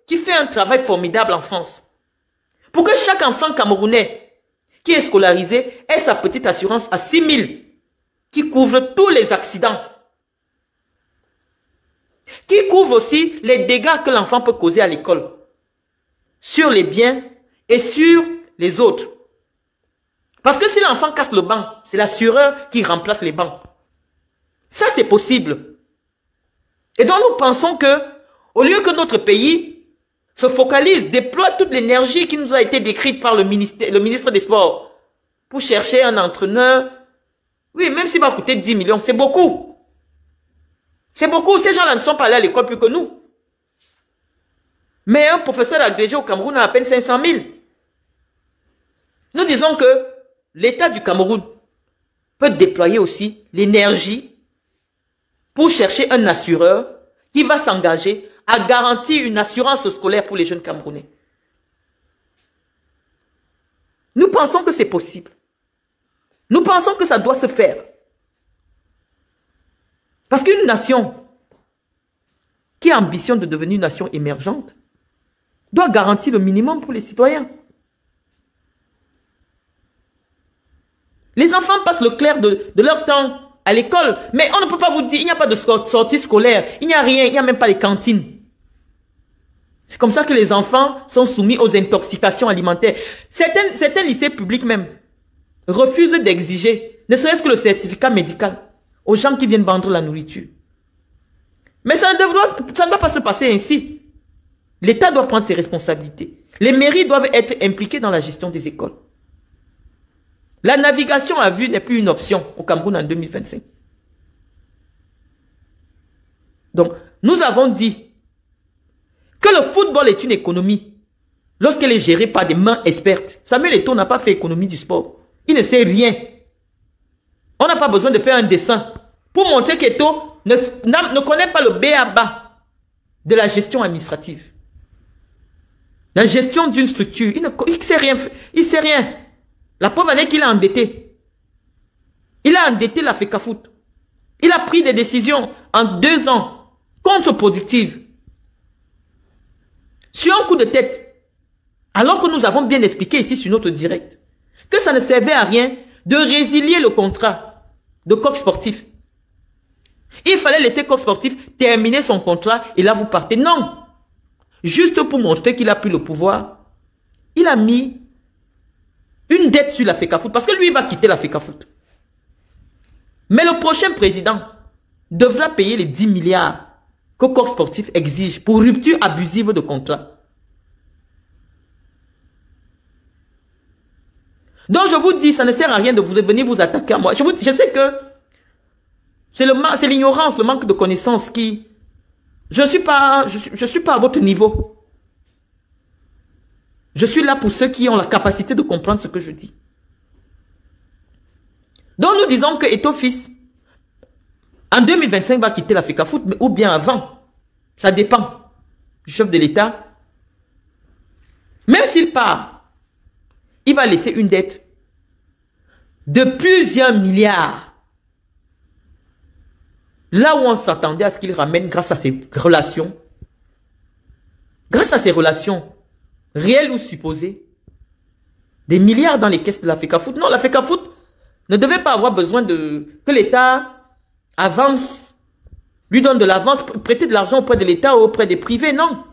qui fait un travail formidable en France. Pour que chaque enfant camerounais qui est scolarisé ait sa petite assurance à 6 000, qui couvre tous les accidents, qui couvre aussi les dégâts que l'enfant peut causer à l'école, sur les biens et sur les autres. Parce que si l'enfant casse le banc, c'est l'assureur qui remplace les bancs. Ça, c'est possible. Et donc, nous pensons que, au lieu que notre pays se focalise, déploie toute l'énergie qui nous a été décrite par le ministre des Sports pour chercher un entraîneur, oui, même s'il va coûter 10 millions, c'est beaucoup. C'est beaucoup. Ces gens-là ne sont pas allés à l'école plus que nous. Mais un professeur agrégé au Cameroun a à peine 500 000. Nous disons que l'État du Cameroun peut déployer aussi l'énergie pour chercher un assureur qui va s'engager à garantir une assurance scolaire pour les jeunes Camerounais. Nous pensons que c'est possible. Nous pensons que ça doit se faire. Parce qu'une nation qui a ambition de devenir une nation émergente doit garantir le minimum pour les citoyens. Les enfants passent le clair de leur temps à l'école, mais on ne peut pas vous dire, il n'y a pas de sortie scolaire, il n'y a rien, il n'y a même pas les cantines. C'est comme ça que les enfants sont soumis aux intoxications alimentaires. Certains lycées publics même refusent d'exiger, ne serait-ce que le certificat médical, aux gens qui viennent vendre la nourriture. Mais ça ne doit pas se passer ainsi. L'État doit prendre ses responsabilités. Les mairies doivent être impliquées dans la gestion des écoles. La navigation à vue n'est plus une option au Cameroun en 2025. Donc, nous avons dit que le football est une économie lorsqu'elle est gérée par des mains expertes. Samuel Eto'o n'a pas fait économie du sport. Il ne sait rien. On n'a pas besoin de faire un dessin pour montrer qu'Eto'o ne connaît pas le b.a.-ba de la gestion administrative. La gestion d'une structure. Il ne sait rien. Il sait rien. La preuve en est qu'il a endetté. Il a endetté la FECAFOOT. Il a pris des décisions en 2 ans contre-productives. Sur un coup de tête. Alors que nous avons bien expliqué ici sur notre direct que ça ne servait à rien de résilier le contrat de coq sportif. Il fallait laisser coq sportif terminer son contrat et là vous partez. Non. Juste pour montrer qu'il a pris le pouvoir, il a mis une dette sur la FECAFOOT parce que lui il va quitter la FECAFOOT. Mais le prochain président devra payer les 10 milliards que Coq Sportif exige pour rupture abusive de contrat. Donc je vous dis, ça ne sert à rien de venir vous attaquer à moi. Je sais que c'est l'ignorance, le manque de connaissances qui... Je suis pas à votre niveau. Je suis là pour ceux qui ont la capacité de comprendre ce que je dis. Donc nous disons que Eto'o-Fils, en 2025, va quitter la FECAFOOT, ou bien avant. Ça dépend du chef de l'État. Même s'il part, il va laisser une dette de plusieurs milliards. Là où on s'attendait à ce qu'il ramène grâce à ses relations, réelles ou supposées, des milliards dans les caisses de la FECAFOOT. Non, la FECAFOOT ne devait pas avoir besoin que l'État avance, lui donne de l'avance, prêter de l'argent auprès de l'État ou auprès des privés, non.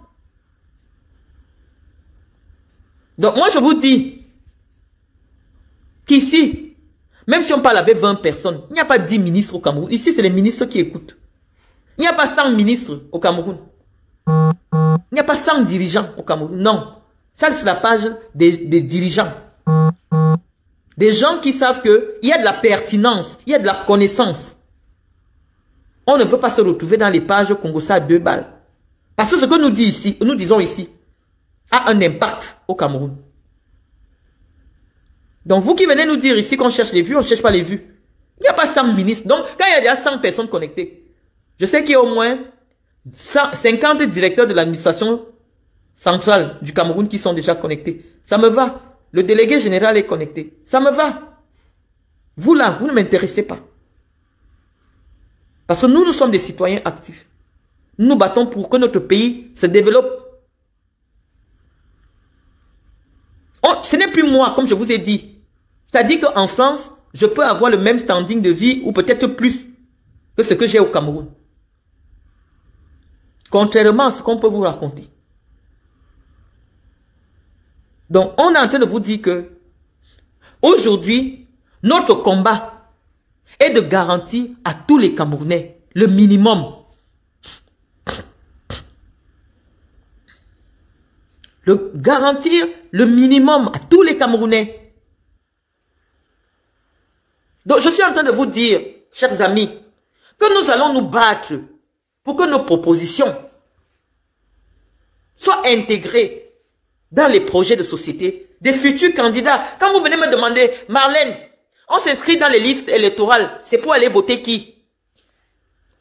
Donc moi je vous dis qu'ici, même si on parle avec 20 personnes, il n'y a pas 10 ministres au Cameroun. Ici c'est les ministres qui écoutent. Il n'y a pas 100 ministres au Cameroun. Il n'y a pas 100 dirigeants au Cameroun, non. Ça c'est la page des dirigeants. Des gens qui savent qu'il y a de la pertinence, il y a de la connaissance. On ne veut pas se retrouver dans les pages Congossa à 2 balles. Parce que ce que nous disons ici, a un impact au Cameroun. Donc vous qui venez nous dire ici qu'on cherche les vues, on ne cherche pas les vues. Il n'y a pas 100 ministres. Donc quand il y a déjà 100 personnes connectées, je sais qu'il y a au moins 50 directeurs de l'administration centrale du Cameroun qui sont déjà connectés. Ça me va. Le délégué général est connecté. Ça me va. Vous là, vous ne m'intéressez pas. Parce que nous sommes des citoyens actifs. Nous nous battons pour que notre pays se développe. Ce n'est plus moi, comme je vous ai dit. C'est-à-dire qu'en France, je peux avoir le même standing de vie ou peut-être plus que ce que j'ai au Cameroun. Contrairement à ce qu'on peut vous raconter. Donc, on est en train de vous dire que aujourd'hui, notre combat est de garantir à tous les Camerounais le minimum. Garantir le minimum à tous les Camerounais. Donc, je suis en train de vous dire, chers amis, que nous allons nous battre pour que nos propositions soient intégrées dans les projets de société des futurs candidats. Quand vous venez me demander, Marlène, on s'inscrit dans les listes électorales, c'est pour aller voter qui?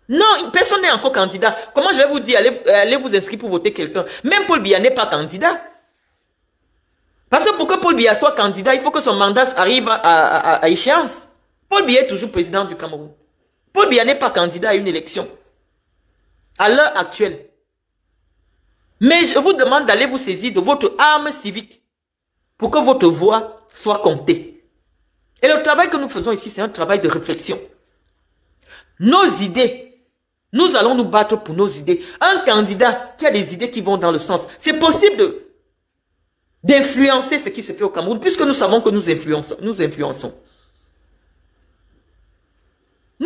Non, personne n'est encore candidat. Comment je vais vous dire, allez vous inscrire pour voter quelqu'un? Même Paul Biya n'est pas candidat. Parce que pour que Paul Biya soit candidat, il faut que son mandat arrive à échéance. Paul Biya est toujours président du Cameroun. Paul Biya n'est pas candidat à une élection. À l'heure actuelle. Mais je vous demande d'aller vous saisir de votre arme civique pour que votre voix soit comptée. Et le travail que nous faisons ici, c'est un travail de réflexion. Nos idées, nous allons nous battre pour nos idées. Un candidat qui a des idées qui vont dans le sens, c'est possible d'influencer ce qui se fait au Cameroun, puisque nous savons que nous influençons. Nous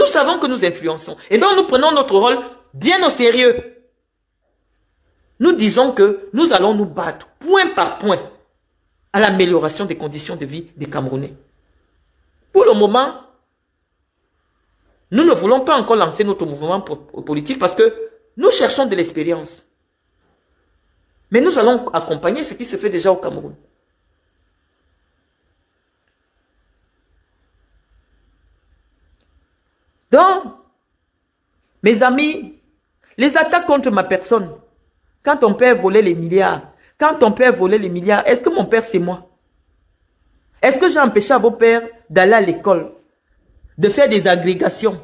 savons que nous influençons. Et donc nous prenons notre rôle bien au sérieux. Nous disons que nous allons nous battre point par point à l'amélioration des conditions de vie des Camerounais. Pour le moment, nous ne voulons pas encore lancer notre mouvement politique parce que nous cherchons de l'expérience. Mais nous allons accompagner ce qui se fait déjà au Cameroun. Donc, mes amis, les attaques contre ma personne, quand ton père volait les milliards, est-ce que mon père c'est moi? Est-ce que j'ai empêché à vos pères d'aller à l'école, de faire des agrégations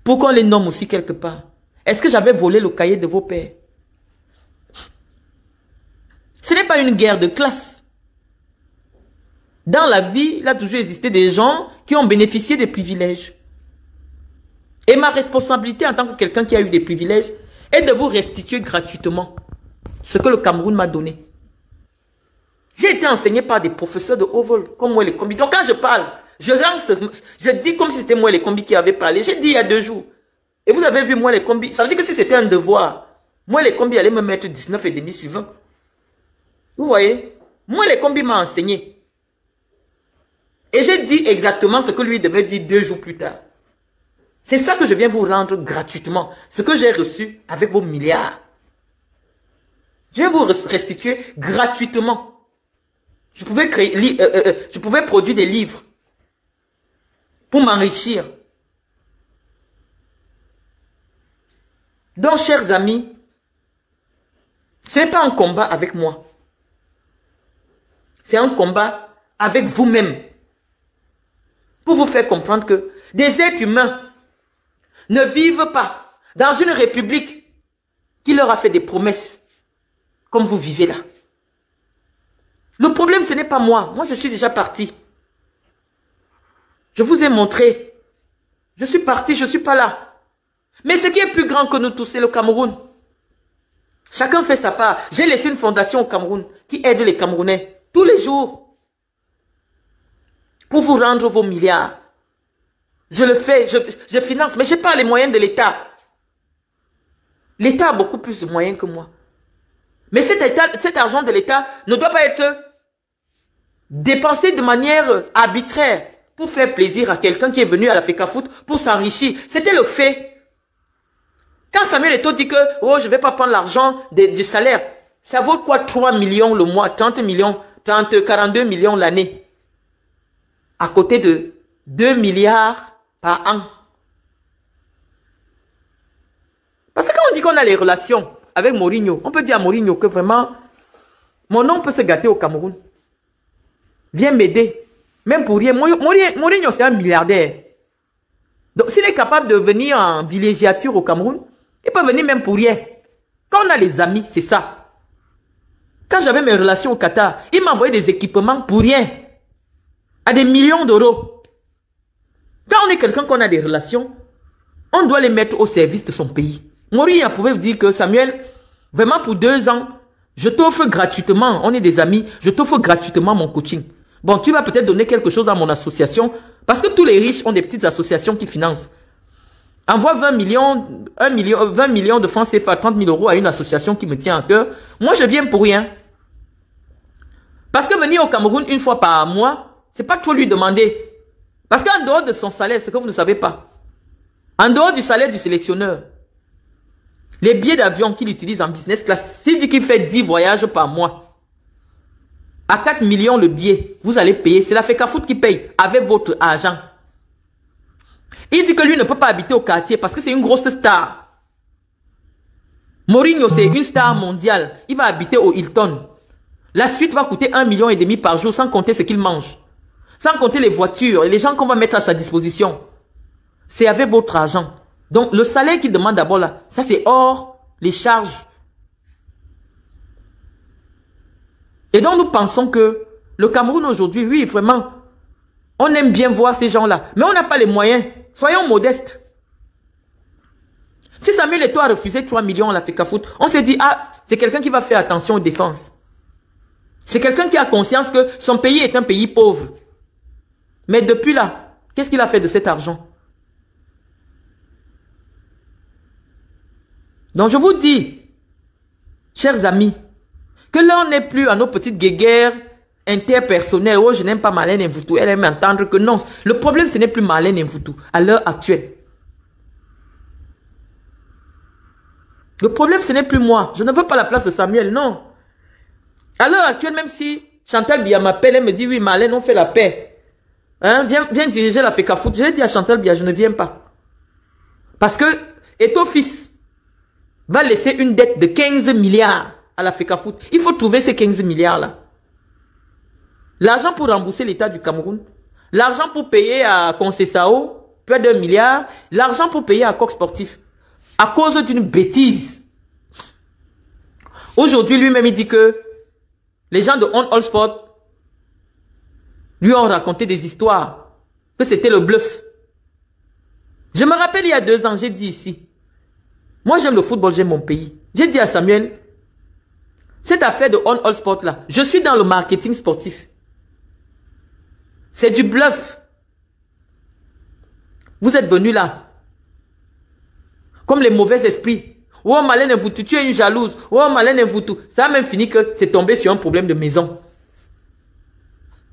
pour qu'on les nomme aussi quelque part? Est-ce que j'avais volé le cahier de vos pères? Ce n'est pas une guerre de classe. Dans la vie, il a toujours existé des gens qui ont bénéficié des privilèges. Et ma responsabilité en tant que quelqu'un qui a eu des privilèges est de vous restituer gratuitement ce que le Cameroun m'a donné. J'ai été enseigné par des professeurs de haut vol, comme moi les combis. Donc quand je parle, je dis comme si c'était moi les combis qui avaient parlé. J'ai dit il y a 2 jours. Et vous avez vu moi les combis. Ça veut dire que si c'était un devoir, moi les combis allaient me mettre 19,5 sur 20. Vous voyez? Moi les combis m'a enseigné. Et j'ai dit exactement ce que lui devait dire 2 jours plus tard. C'est ça que je viens vous rendre gratuitement. Ce que j'ai reçu avec vos milliards. Je vais vous restituer gratuitement. Je pouvais produire des livres pour m'enrichir. Donc, chers amis, ce n'est pas un combat avec moi. C'est un combat avec vous-même. Pour vous faire comprendre que des êtres humains ne vivent pas dans une république qui leur a fait des promesses, comme vous vivez là. Le problème, ce n'est pas moi. Moi, je suis déjà parti. Je vous ai montré. Je suis parti, je ne suis pas là. Mais ce qui est plus grand que nous tous, c'est le Cameroun. Chacun fait sa part. J'ai laissé une fondation au Cameroun qui aide les Camerounais tous les jours pour vous rendre vos milliards. Je le fais, je finance, mais je n'ai pas les moyens de l'État. L'État a beaucoup plus de moyens que moi. Mais cet argent de l'État ne doit pas être dépensé de manière arbitraire pour faire plaisir à quelqu'un qui est venu à la FECAFOOT pour s'enrichir. C'était le fait. Quand Samuel Eto'o dit que oh, je ne vais pas prendre l'argent du salaire, ça vaut quoi 3 millions le mois, 30 millions, 42 millions l'année, à côté de 2 milliards par an. Parce que quand on dit qu'on a les relations avec Mourinho, on peut dire à Mourinho que vraiment, mon nom peut se gâter au Cameroun. Viens m'aider. Même pour rien. Mourinho, c'est un milliardaire. Donc, s'il est capable de venir en villégiature au Cameroun, il peut venir même pour rien. Quand on a les amis, c'est ça. Quand j'avais mes relations au Qatar, il m'envoyait des équipements pour rien. À des millions d'euros. Quand on est quelqu'un qu'on a des relations, on doit les mettre au service de son pays. Mourinho pouvait vous dire que Samuel, vraiment pour 2 ans, je t'offre gratuitement, on est des amis, je t'offre gratuitement mon coaching. Bon, tu vas peut-être donner quelque chose à mon association, parce que tous les riches ont des petites associations qui financent. Envoie 20 millions de francs CFA, 30 000 euros à une association qui me tient à cœur. Moi, je viens pour rien. Parce que venir au Cameroun une fois par mois, c'est pas trop lui demander. Parce qu'en dehors de son salaire, ce que vous ne savez pas, en dehors du salaire du sélectionneur, les billets d'avion qu'il utilise en business class, s'il dit qu'il fait 10 voyages par mois, à 4 millions le billet, vous allez payer. C'est la FECAFOOT qui paye avec votre argent. Il dit que lui ne peut pas habiter au quartier parce que c'est une grosse star. Mourinho, c'est une star mondiale. Il va habiter au Hilton. La suite va coûter 1,5 million par jour, sans compter ce qu'il mange. Sans compter les voitures et les gens qu'on va mettre à sa disposition. C'est avec votre argent. Donc, le salaire qu'il demande d'abord là, ça c'est hors les charges. Et donc, nous pensons que le Cameroun aujourd'hui, oui, vraiment, on aime bien voir ces gens-là. Mais on n'a pas les moyens. Soyons modestes. Si Samuel Eto'o a refusé 3 millions à la FECAFOOT, on s'est dit, ah, c'est quelqu'un qui va faire attention aux défenses. C'est quelqu'un qui a conscience que son pays est un pays pauvre. Mais depuis là, qu'est-ce qu'il a fait de cet argent? Donc je vous dis, chers amis, que là on n'est plus à nos petites guéguerres interpersonnelles. Oh, je n'aime pas Marlène Mvutu. Elle aime entendre que non. Le problème, ce n'est plus Marlène Mvutu à l'heure actuelle. Le problème, ce n'est plus moi. Je ne veux pas la place de Samuel, non. À l'heure actuelle, même si Chantal Biya m'appelle, elle me dit, oui, Marlène, on fait la paix. Hein, viens diriger la FECAFOOT. Je vais dire à Chantal Biya, je ne viens pas. Parce que Eto'o fils va laisser une dette de 15 milliards à la FECAFOOT. Il faut trouver ces 15 milliards-là. L'argent pour rembourser l'État du Cameroun. L'argent pour payer à Concessao, près d'1 milliard. L'argent pour payer à Coq Sportif. À cause d'une bêtise. Aujourd'hui, lui-même, il dit que les gens de On All Sport lui ont raconté des histoires. Que c'était le bluff. Je me rappelle, il y a 2 ans, j'ai dit ici. Moi, j'aime le football, j'aime mon pays. J'ai dit à Samuel, cette affaire de On All Sport là, je suis dans le marketing sportif. C'est du bluff. Vous êtes venus là. Comme les mauvais esprits. Oh, Marlène Mvutu, tu es une jalouse. Oh, Marlène Mvutu. Ça a même fini que c'est tombé sur un problème de maison.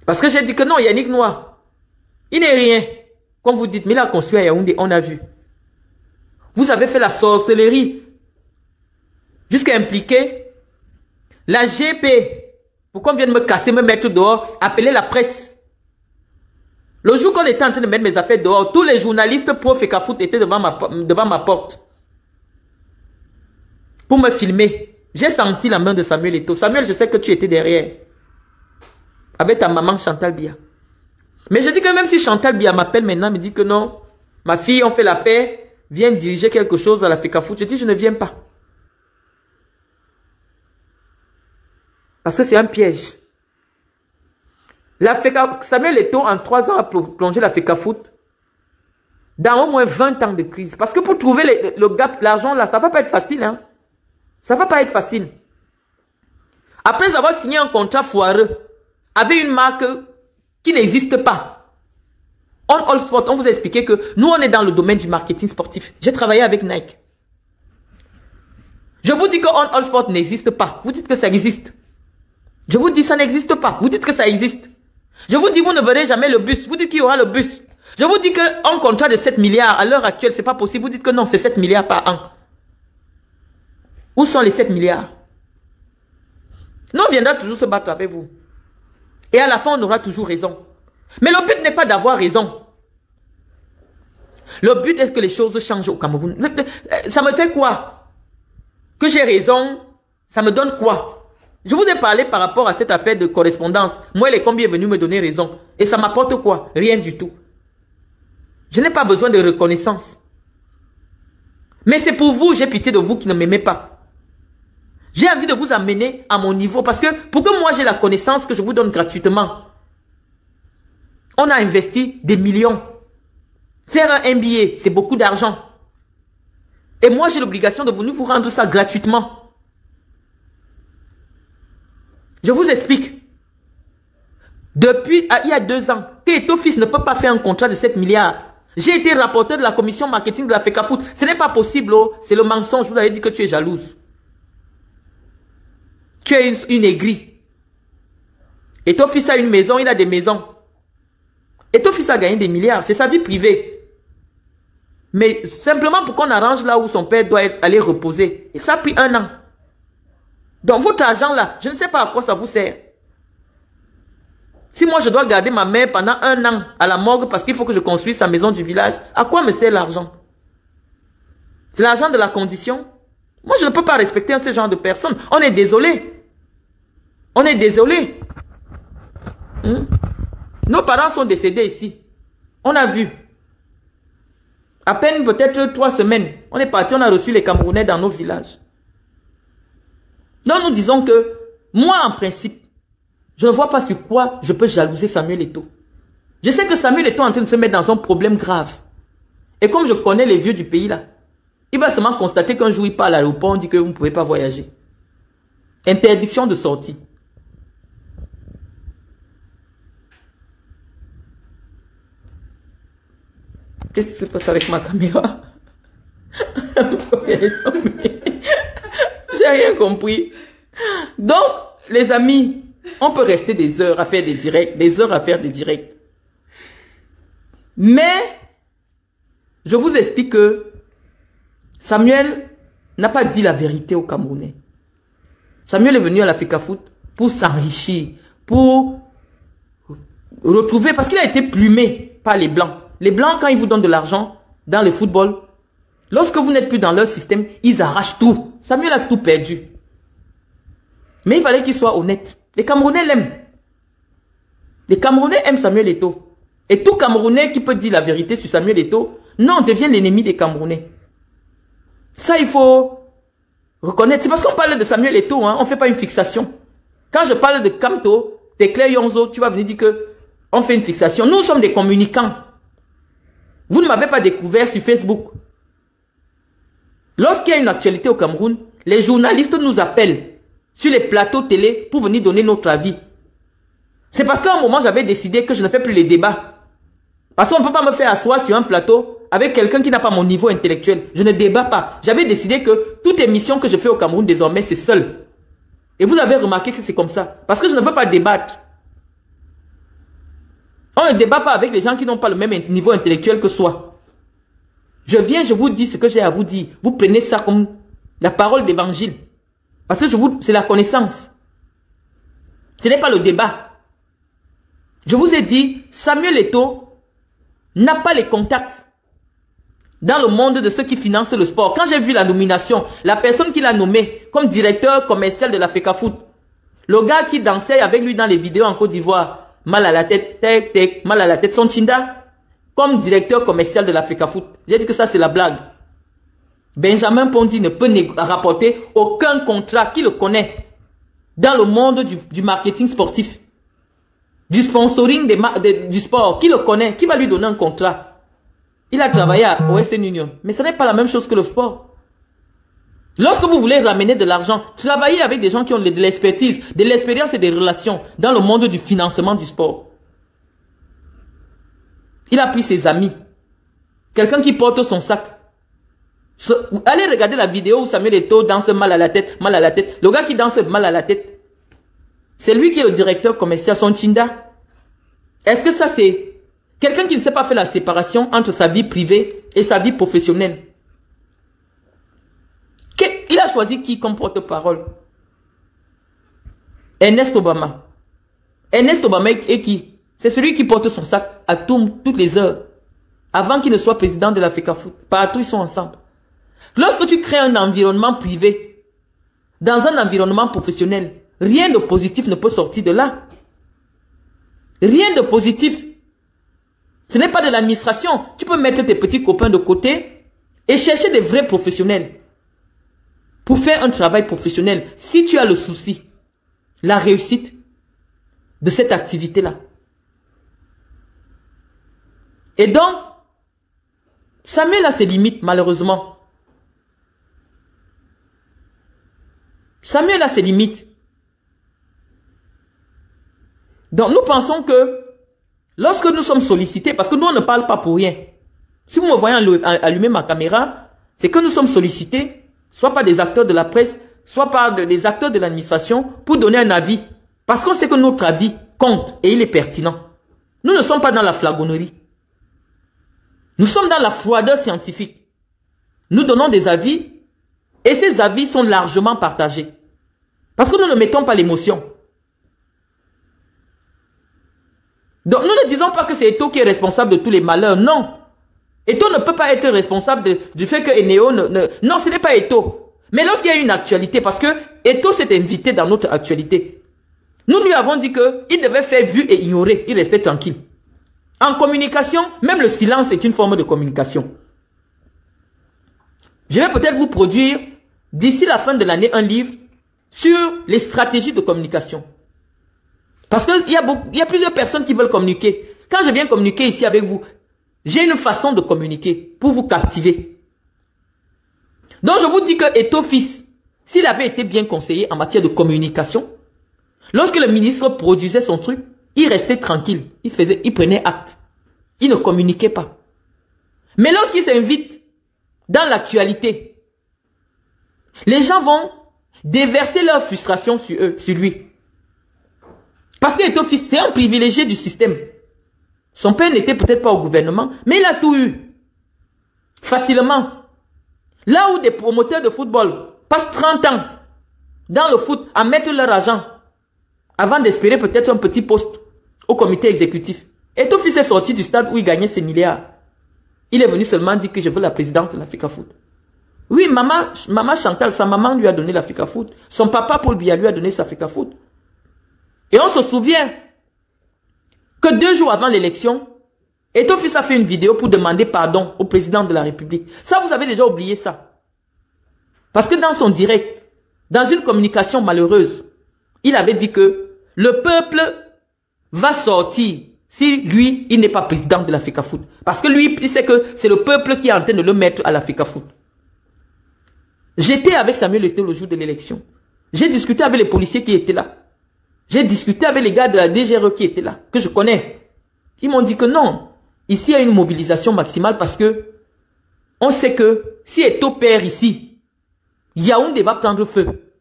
Parce que j'ai dit que non, Yannick Noir, il n'est rien. Comme vous dites, mais il a construit à Yaoundé, on a vu. Vous avez fait la sorcellerie. Jusqu'à impliquer La GP, pourquoi on vient de me casser, me mettre dehors, appeler la presse. Le jour qu'on était en train de mettre mes affaires dehors, tous les journalistes pro FECAFOOT étaient devant ma porte. Pour me filmer. J'ai senti la main de Samuel Eto'o. Samuel, je sais que tu étais derrière. Avec ta maman Chantal Biya. Mais je dis que même si Chantal Biya m'appelle maintenant, me dit que non, ma fille, on fait la paix, viens diriger quelque chose à la FECAFOOT. Je dis, je ne viens pas. Parce que c'est un piège. Samuel Eto'o, en 3 ans, a plongé la FECAFOOT dans au moins 20 ans de crise. Parce que pour trouver le gap, l'argent là, ça ne va pas être facile. Hein? Ça ne va pas être facile. Après avoir signé un contrat foireux avec une marque qui n'existe pas. On All Sport, on vous a expliqué que nous, on est dans le domaine du marketing sportif. J'ai travaillé avec Nike. Je vous dis que On All Sport n'existe pas. Vous dites que ça existe. Je vous dis ça n'existe pas. Vous dites que ça existe. Je vous dis vous ne verrez jamais le bus. Vous dites qu'il y aura le bus. Je vous dis qu'un contrat de 7 milliards à l'heure actuelle, c'est pas possible. Vous dites que non, c'est 7 milliards par an. Où sont les 7 milliards? Nous, on viendra toujours se battre avec vous. Et à la fin, on aura toujours raison. Mais le but n'est pas d'avoir raison. Le but est que les choses changent au Cameroun. Ça me fait quoi? Que j'ai raison, ça me donne quoi? Je vous ai parlé par rapport à cette affaire de correspondance. Moi, les combien est venu me donner raison. Et ça m'apporte quoi? Rien du tout. Je n'ai pas besoin de reconnaissance. Mais c'est pour vous, j'ai pitié de vous qui ne m'aimez pas. J'ai envie de vous amener à mon niveau parce que pour que moi j'ai la connaissance que je vous donne gratuitement. On a investi des millions. Faire un MBA, c'est beaucoup d'argent. Et moi j'ai l'obligation de venir vous rendre ça gratuitement. Je vous explique. Depuis il y a 2 ans, que Eto'o Fils ne peut pas faire un contrat de 7 milliards. J'ai été rapporteur de la commission marketing de la FECAFOOT. Ce n'est pas possible, oh. C'est le mensonge. Je vous avais dit que tu es jalouse. Tu es une aigrie. Eto'o Fils a une maison, il a des maisons. Eto'o Fils a gagné des milliards, c'est sa vie privée. Mais simplement pour qu'on arrange là où son père doit aller reposer. Et ça a pris 1 an. Donc votre argent là, je ne sais pas à quoi ça vous sert. Si moi je dois garder ma mère pendant 1 an à la morgue parce qu'il faut que je construise sa maison du village, à quoi me sert l'argent? C'est l'argent de la condition. Moi je ne peux pas respecter ce genre de personnes. On est désolé. On est désolé. Nos parents sont décédés ici. On a vu. À peine peut-être 3 semaines. On est parti, on a reçu les Camerounais dans nos villages. Donc nous disons que, moi en principe, je ne vois pas sur quoi je peux jalouser Samuel Eto'o. Je sais que Samuel Eto'o est en train de se mettre dans un problème grave. Et comme je connais les vieux du pays là, il va seulement constater qu'un jour il part à l'aéroport, on dit que vous ne pouvez pas voyager. Interdiction de sortie. Qu'est-ce qui se passe avec ma caméra? J'ai rien compris. Donc, les amis, on peut rester des heures à faire des directs, des heures à faire des directs. Mais, je vous explique que Samuel n'a pas dit la vérité aux Camerounais. Samuel est venu à la FECAFOOT pour s'enrichir, pour retrouver, parce qu'il a été plumé par les Blancs. Les Blancs, quand ils vous donnent de l'argent dans le football, lorsque vous n'êtes plus dans leur système, ils arrachent tout. Samuel a tout perdu. Mais il fallait qu'il soit honnête. Les Camerounais l'aiment. Les Camerounais aiment Samuel Eto'o. Et tout Camerounais qui peut dire la vérité sur Samuel Eto'o, non, devient l'ennemi des Camerounais. Ça, il faut reconnaître. C'est parce qu'on parle de Samuel Eto'o, hein, on ne fait pas une fixation. Quand je parle de Camto, Teclair Yonzo, tu vas venir dire que on fait une fixation. Nous sommes des communicants. Vous ne m'avez pas découvert sur Facebook. Lorsqu'il y a une actualité au Cameroun, les journalistes nous appellent sur les plateaux télé pour venir donner notre avis. C'est parce qu'à un moment, j'avais décidé que je ne fais plus les débats. Parce qu'on ne peut pas me faire asseoir sur un plateau avec quelqu'un qui n'a pas mon niveau intellectuel. Je ne débat pas. J'avais décidé que toute émission que je fais au Cameroun, désormais, c'est seul. Et vous avez remarqué que c'est comme ça. Parce que je ne peux pas débattre. On ne débat pas avec les gens qui n'ont pas le même niveau intellectuel que soi. Je viens, je vous dis ce que j'ai à vous dire. Vous prenez ça comme la parole d'évangile. Parce que c'est la connaissance. Ce n'est pas le débat. Je vous ai dit, Samuel Eto'o n'a pas les contacts dans le monde de ceux qui financent le sport. Quand j'ai vu la nomination, la personne qui l'a nommé comme directeur commercial de la FECAFOOT, le gars qui dansait avec lui dans les vidéos en Côte d'Ivoire, mal à la tête, tec, tec, mal à la tête, son Chinda, comme directeur commercial de la FECAFOOT. J'ai dit que ça c'est la blague. Benjamin Pondy ne peut rapporter aucun contrat qui le connaît dans le monde du marketing sportif, du sponsoring du sport, qui le connaît, qui va lui donner un contrat. Il a travaillé à Western Union, mais ce n'est pas la même chose que le sport. Lorsque vous voulez ramener de l'argent, travaillez avec des gens qui ont de l'expertise, de l'expérience et des relations dans le monde du financement du sport. Il a pris ses amis, quelqu'un qui porte son sac. Allez regarder la vidéo où Samuel Eto'o danse mal à la tête, mal à la tête. Le gars qui danse mal à la tête, c'est lui qui est le directeur commercial, son Chinda. Est-ce que ça c'est quelqu'un qui ne sait pas faire la séparation entre sa vie privée et sa vie professionnelle? Il a choisi qui comme porte-parole? Ernest Obama. Ernest Obama est qui? C'est celui qui porte son sac à toutes les heures. Avant qu'il ne soit président de la FECAFOOT. Partout ils sont ensemble. Lorsque tu crées un environnement privé, dans un environnement professionnel, rien de positif ne peut sortir de là. Rien de positif. Ce n'est pas de l'administration. Tu peux mettre tes petits copains de côté et chercher des vrais professionnels pour faire un travail professionnel. Si tu as le souci, la réussite de cette activité-là. Et donc, Samuel a ses limites, malheureusement. Samuel a ses limites. Donc, nous pensons que lorsque nous sommes sollicités, parce que nous, on ne parle pas pour rien. Si vous me voyez allumer ma caméra, c'est que nous sommes sollicités, soit par des acteurs de la presse, soit par des acteurs de l'administration, pour donner un avis. Parce qu'on sait que notre avis compte et il est pertinent. Nous ne sommes pas dans la flagonnerie. Nous sommes dans la froideur scientifique. Nous donnons des avis et ces avis sont largement partagés. Parce que nous ne mettons pas l'émotion. Donc nous ne disons pas que c'est Eto'o qui est responsable de tous les malheurs. Non. Eto'o ne peut pas être responsable du fait que Eneo Non, ce n'est pas Eto'o. Mais lorsqu'il y a une actualité, parce que Eto'o s'est invité dans notre actualité, nous lui avons dit qu'il devait faire vue et ignorer. Il restait tranquille. En communication, même le silence est une forme de communication. Je vais peut-être vous produire, d'ici la fin de l'année, un livre sur les stratégies de communication. Parce qu'il y a plusieurs personnes qui veulent communiquer. Quand je viens communiquer ici avec vous, j'ai une façon de communiquer pour vous captiver. Donc je vous dis que Eto'o fils, s'il avait été bien conseillé en matière de communication, lorsque le ministre produisait son truc, il restait tranquille, il prenait acte. Il ne communiquait pas. Mais lorsqu'il s'invite dans l'actualité, les gens vont déverser leur frustration sur lui. Parce que Eto'o fils, c'est un privilégié du système. Son père n'était peut-être pas au gouvernement, mais il a tout eu. Facilement. Là où des promoteurs de football passent 30 ans dans le foot à mettre leur argent avant d'espérer peut-être un petit poste au comité exécutif. Eto'o fils est sorti du stade où il gagnait ses milliards. Il est venu seulement dire que je veux la présidence de la FECAFOOT. Oui, maman Chantal, sa maman lui a donné la FECAFOOT. Son papa Paul Biya lui a donné sa FECAFOOT. Et on se souvient que 2 jours avant l'élection, Eto'o fils a fait une vidéo pour demander pardon au président de la République. Ça, vous avez déjà oublié ça. Parce que dans son direct, dans une communication malheureuse, il avait dit que le peuple va sortir si lui, il n'est pas président de la FECAFOOT. Parce que lui, il sait que c'est le peuple qui est en train de le mettre à la FECAFOOT. J'étais avec Samuel Eto'o le jour de l'élection. J'ai discuté avec les policiers qui étaient là. J'ai discuté avec les gars de la DGRE qui étaient là, que je connais. Ils m'ont dit que non, ici il y a une mobilisation maximale parce que on sait que si Eto'o perd ici, Yaoundé va prendre feu.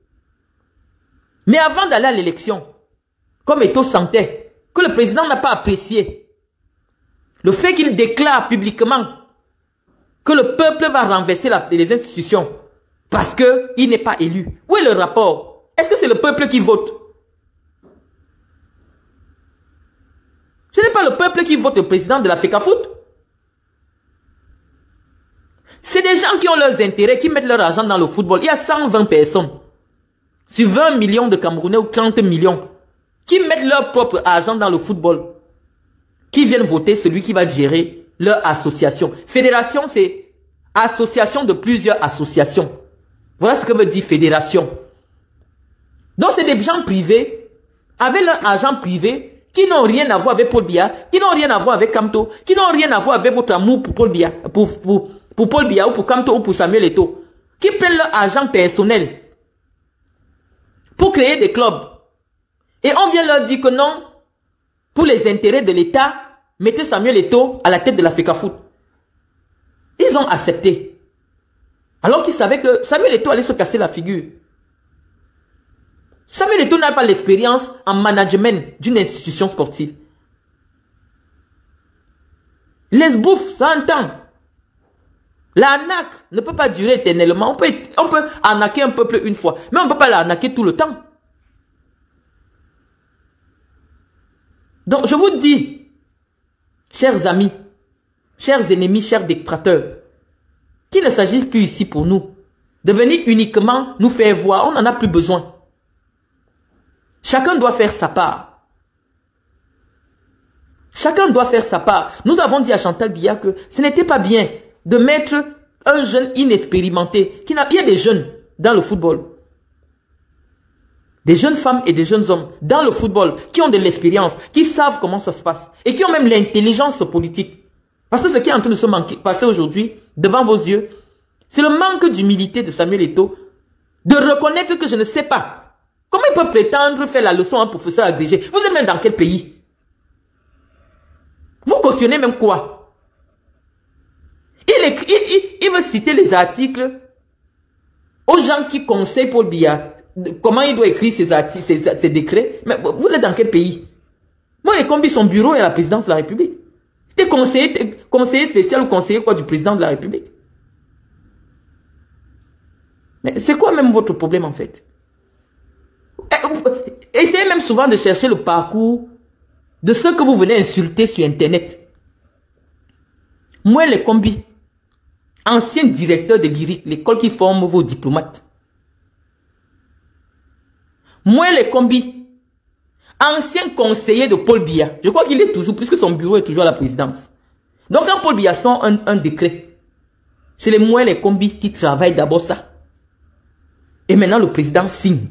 Mais avant d'aller à l'élection, comme Eto'o sentait que le président n'a pas apprécié le fait qu'il déclare publiquement que le peuple va renverser les institutions parce qu'il n'est pas élu. Où est le rapport? Est-ce que c'est le peuple qui vote? Ce n'est pas le peuple qui vote le président de la FECAFOOT. C'est des gens qui ont leurs intérêts, qui mettent leur argent dans le football. Il y a 120 personnes sur 20 millions de Camerounais ou 30 millions qui mettent leur propre argent dans le football, qui viennent voter celui qui va gérer leur association. Fédération, c'est association de plusieurs associations. Voilà ce que veut dire fédération. Donc, c'est des gens privés, avec leur argent privé, qui n'ont rien à voir avec Paul Biya, qui n'ont rien à voir avec Kamto, qui n'ont rien à voir avec votre amour pour Paul Biya, pour Paul Biya ou pour Kamto ou pour Samuel Eto'o, qui prennent leur argent personnel pour créer des clubs. Et on vient leur dire que non, pour les intérêts de l'État, mettez Samuel Eto'o à la tête de la FECAFOOT. Ils ont accepté. Alors qu'ils savaient que Samuel Eto'o allait se casser la figure. Samuel Eto'o n'a pas l'expérience en management d'une institution sportive. Les bouffes, ça entend. L'arnaque ne peut pas durer éternellement. On peut arnaquer un peuple une fois, mais on ne peut pas l'arnaquer tout le temps. Donc, je vous dis, chers amis, chers ennemis, chers détracteurs, qu'il ne s'agisse plus ici pour nous de venir uniquement nous faire voir. On n'en a plus besoin. Chacun doit faire sa part. Chacun doit faire sa part. Nous avons dit à Chantal Biya que ce n'était pas bien de mettre un jeune inexpérimenté. Il y a des jeunes dans le football. Des jeunes femmes et des jeunes hommes dans le football qui ont de l'expérience, qui savent comment ça se passe et qui ont même l'intelligence politique. Parce que ce qui est en train de se passer aujourd'hui, devant vos yeux, c'est le manque d'humilité de Samuel Eto'o de reconnaître que je ne sais pas. Comment il peut prétendre faire la leçon à un professeur agrégé? Vous êtes même dans quel pays? Vous cautionnez même quoi? Il veut citer les articles aux gens qui conseillent Paul Biya comment il doit écrire ses décrets. Mais vous êtes dans quel pays? Moi, les combis, son bureau est à la présidence de la République. T'es conseiller spécial ou conseiller quoi du président de la République? Mais c'est quoi même votre problème en fait? Essayez même souvent de chercher le parcours de ceux que vous venez insulter sur Internet. Moi, les combis, ancien directeur de l'IRIC, l'école qui forme vos diplomates. Moi, les combis, ancien conseiller de Paul Biya. Je crois qu'il est toujours, puisque son bureau est toujours à la présidence. Donc, quand Paul Biya sort un décret, c'est les moi, les combis qui travaillent d'abord ça. Et maintenant, le président signe.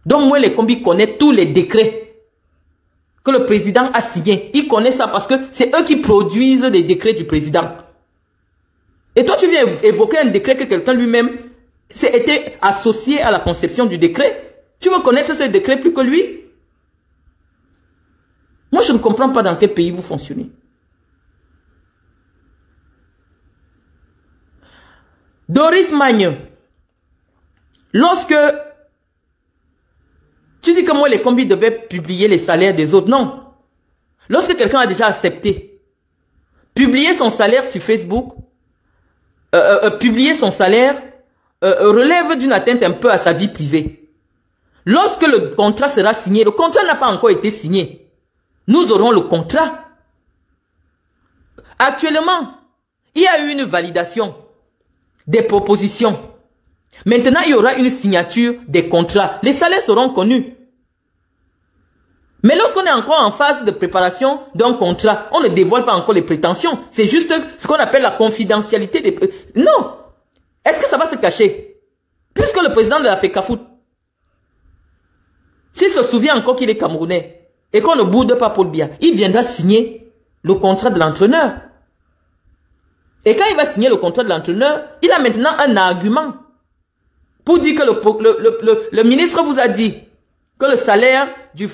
Donc, moi, les combis connaissent tous les décrets que le président a signés. Ils connaissent ça parce que c'est eux qui produisent les décrets du président. Et toi, tu viens évoquer un décret que quelqu'un lui-même s'est été associé à la conception du décret. Tu veux connaître ce décret plus que lui? Moi, je ne comprends pas dans quel pays vous fonctionnez. Doris Magne, lorsque tu dis que moi, les combis devaient publier les salaires des autres, non. Lorsque quelqu'un a déjà accepté, publier son salaire sur Facebook, publier son salaire, relève d'une atteinte un peu à sa vie privée. Lorsque le contrat sera signé, le contrat n'a pas encore été signé. Nous aurons le contrat. Actuellement, il y a eu une validation des propositions. Maintenant, il y aura une signature des contrats. Les salaires seront connus. Mais lorsqu'on est encore en phase de préparation d'un contrat, on ne dévoile pas encore les prétentions. C'est juste ce qu'on appelle la confidentialité des... Non. Est-ce que ça va se cacher? Puisque le président de la FECAFOOT, s'il se souvient encore qu'il est Camerounais et qu'on ne boude pas Paul Biya, il viendra signer le contrat de l'entraîneur. Et quand il va signer le contrat de l'entraîneur, il a maintenant un argument pour dire que le ministre vous a dit que le salaire de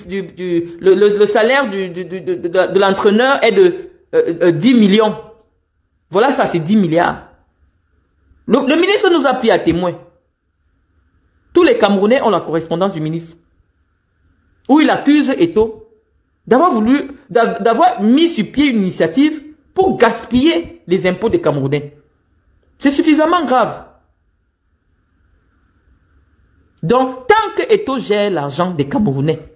l'entraîneur est de 10 millions. Voilà, ça c'est 10 milliards. Le ministre nous a pris à témoin. Tous les Camerounais ont la correspondance du ministre, où il accuse Eto'o d'avoir mis sur pied une initiative pour gaspiller les impôts des Camerounais. C'est suffisamment grave. Donc, tant que Eto'o gère l'argent des Camerounais,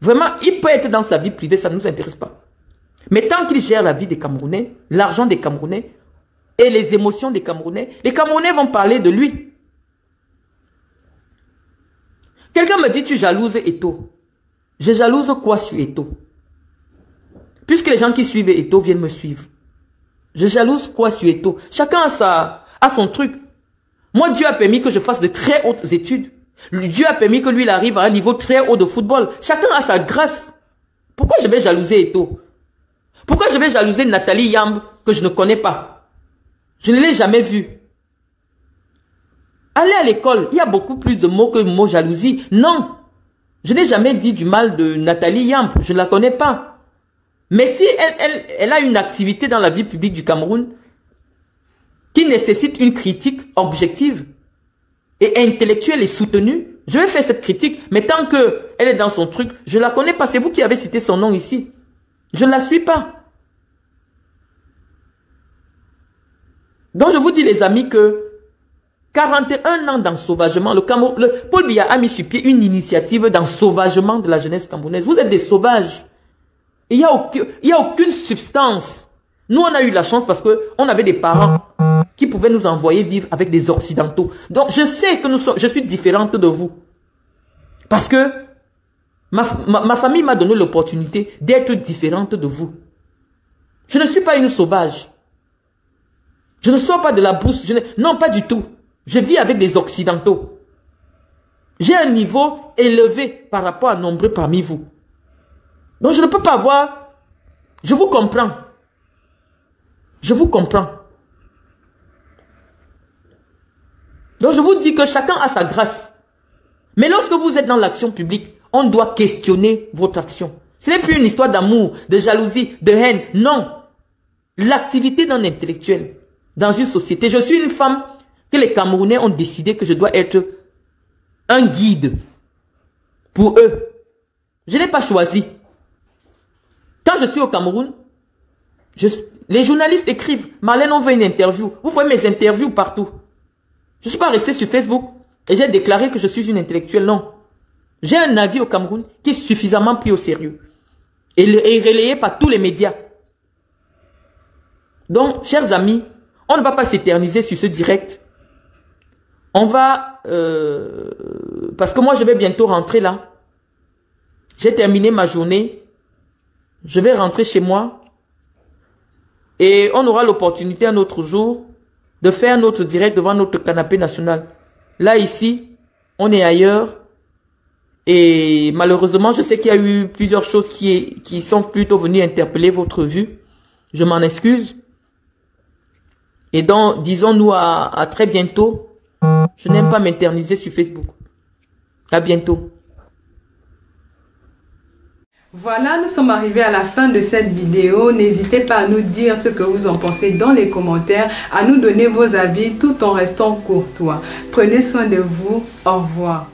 vraiment, il peut être dans sa vie privée, ça ne nous intéresse pas. Mais tant qu'il gère la vie des Camerounais, l'argent des Camerounais et les émotions des Camerounais vont parler de lui. Quelqu'un me dit, tu jalouses Eto'o. Je jalouse quoi sur Eto'o? Puisque les gens qui suivent Eto'o viennent me suivre. Je jalouse quoi sur Eto'o? Chacun a son truc. Moi, Dieu a permis que je fasse de très hautes études. Dieu a permis que lui, il arrive à un niveau très haut de football. Chacun a sa grâce. Pourquoi je vais jalouser Eto'o? Pourquoi je vais jalouser Nathalie Yamb que je ne connais pas? Je ne l'ai jamais vue. Allez à l'école, il y a beaucoup plus de mots que le mot jalousie. Non, je n'ai jamais dit du mal de Nathalie Yamb, je ne la connais pas. Mais si elle a une activité dans la vie publique du Cameroun qui nécessite une critique objective et intellectuelle et soutenue, je vais faire cette critique. Mais tant qu'elle est dans son truc, je ne la connais pas. C'est vous qui avez cité son nom ici. Je ne la suis pas. Donc je vous dis les amis que 41 ans d'ensauvagement, Paul Biya a mis sur pied une initiative d'ensauvagement de la jeunesse camerounaise. Vous êtes des sauvages. Il n'y a aucune substance. Nous, on a eu la chance parce qu'on avait des parents qui pouvaient nous envoyer vivre avec des occidentaux. Donc, je sais que je suis différente de vous. Parce que ma famille m'a donné l'opportunité d'être différente de vous. Je ne suis pas une sauvage. Je ne sors pas de la brousse. Non, pas du tout. Je vis avec des occidentaux. J'ai un niveau élevé par rapport à nombreux parmi vous. Donc je ne peux pas avoir... Je vous comprends. Je vous comprends. Donc je vous dis que chacun a sa grâce. Mais lorsque vous êtes dans l'action publique, on doit questionner votre action. Ce n'est plus une histoire d'amour, de jalousie, de haine. Non. L'activité d'un intellectuel dans une société. Je suis une femme que les Camerounais ont décidé que je dois être un guide pour eux. Je n'ai pas choisi. Quand je suis au Cameroun, les journalistes écrivent, Marlène, on veut une interview. Vous voyez mes interviews partout. Je ne suis pas resté sur Facebook et j'ai déclaré que je suis une intellectuelle. Non. J'ai un avis au Cameroun qui est suffisamment pris au sérieux et relayé par tous les médias. Donc, chers amis, on ne va pas s'éterniser sur ce direct. On va... parce que moi, je vais bientôt rentrer là. J'ai terminé ma journée. Je vais rentrer chez moi. Et on aura l'opportunité un autre jour de faire notre direct devant notre canapé national. Là, ici, on est ailleurs. Et malheureusement, je sais qu'il y a eu plusieurs choses qui sont plutôt venues interpeller votre vue. Je m'en excuse. Et donc, disons-nous à très bientôt. Je n'aime pas m'éterniser sur Facebook. À bientôt. Voilà, nous sommes arrivés à la fin de cette vidéo. N'hésitez pas à nous dire ce que vous en pensez dans les commentaires, à nous donner vos avis tout en restant courtois. Prenez soin de vous. Au revoir.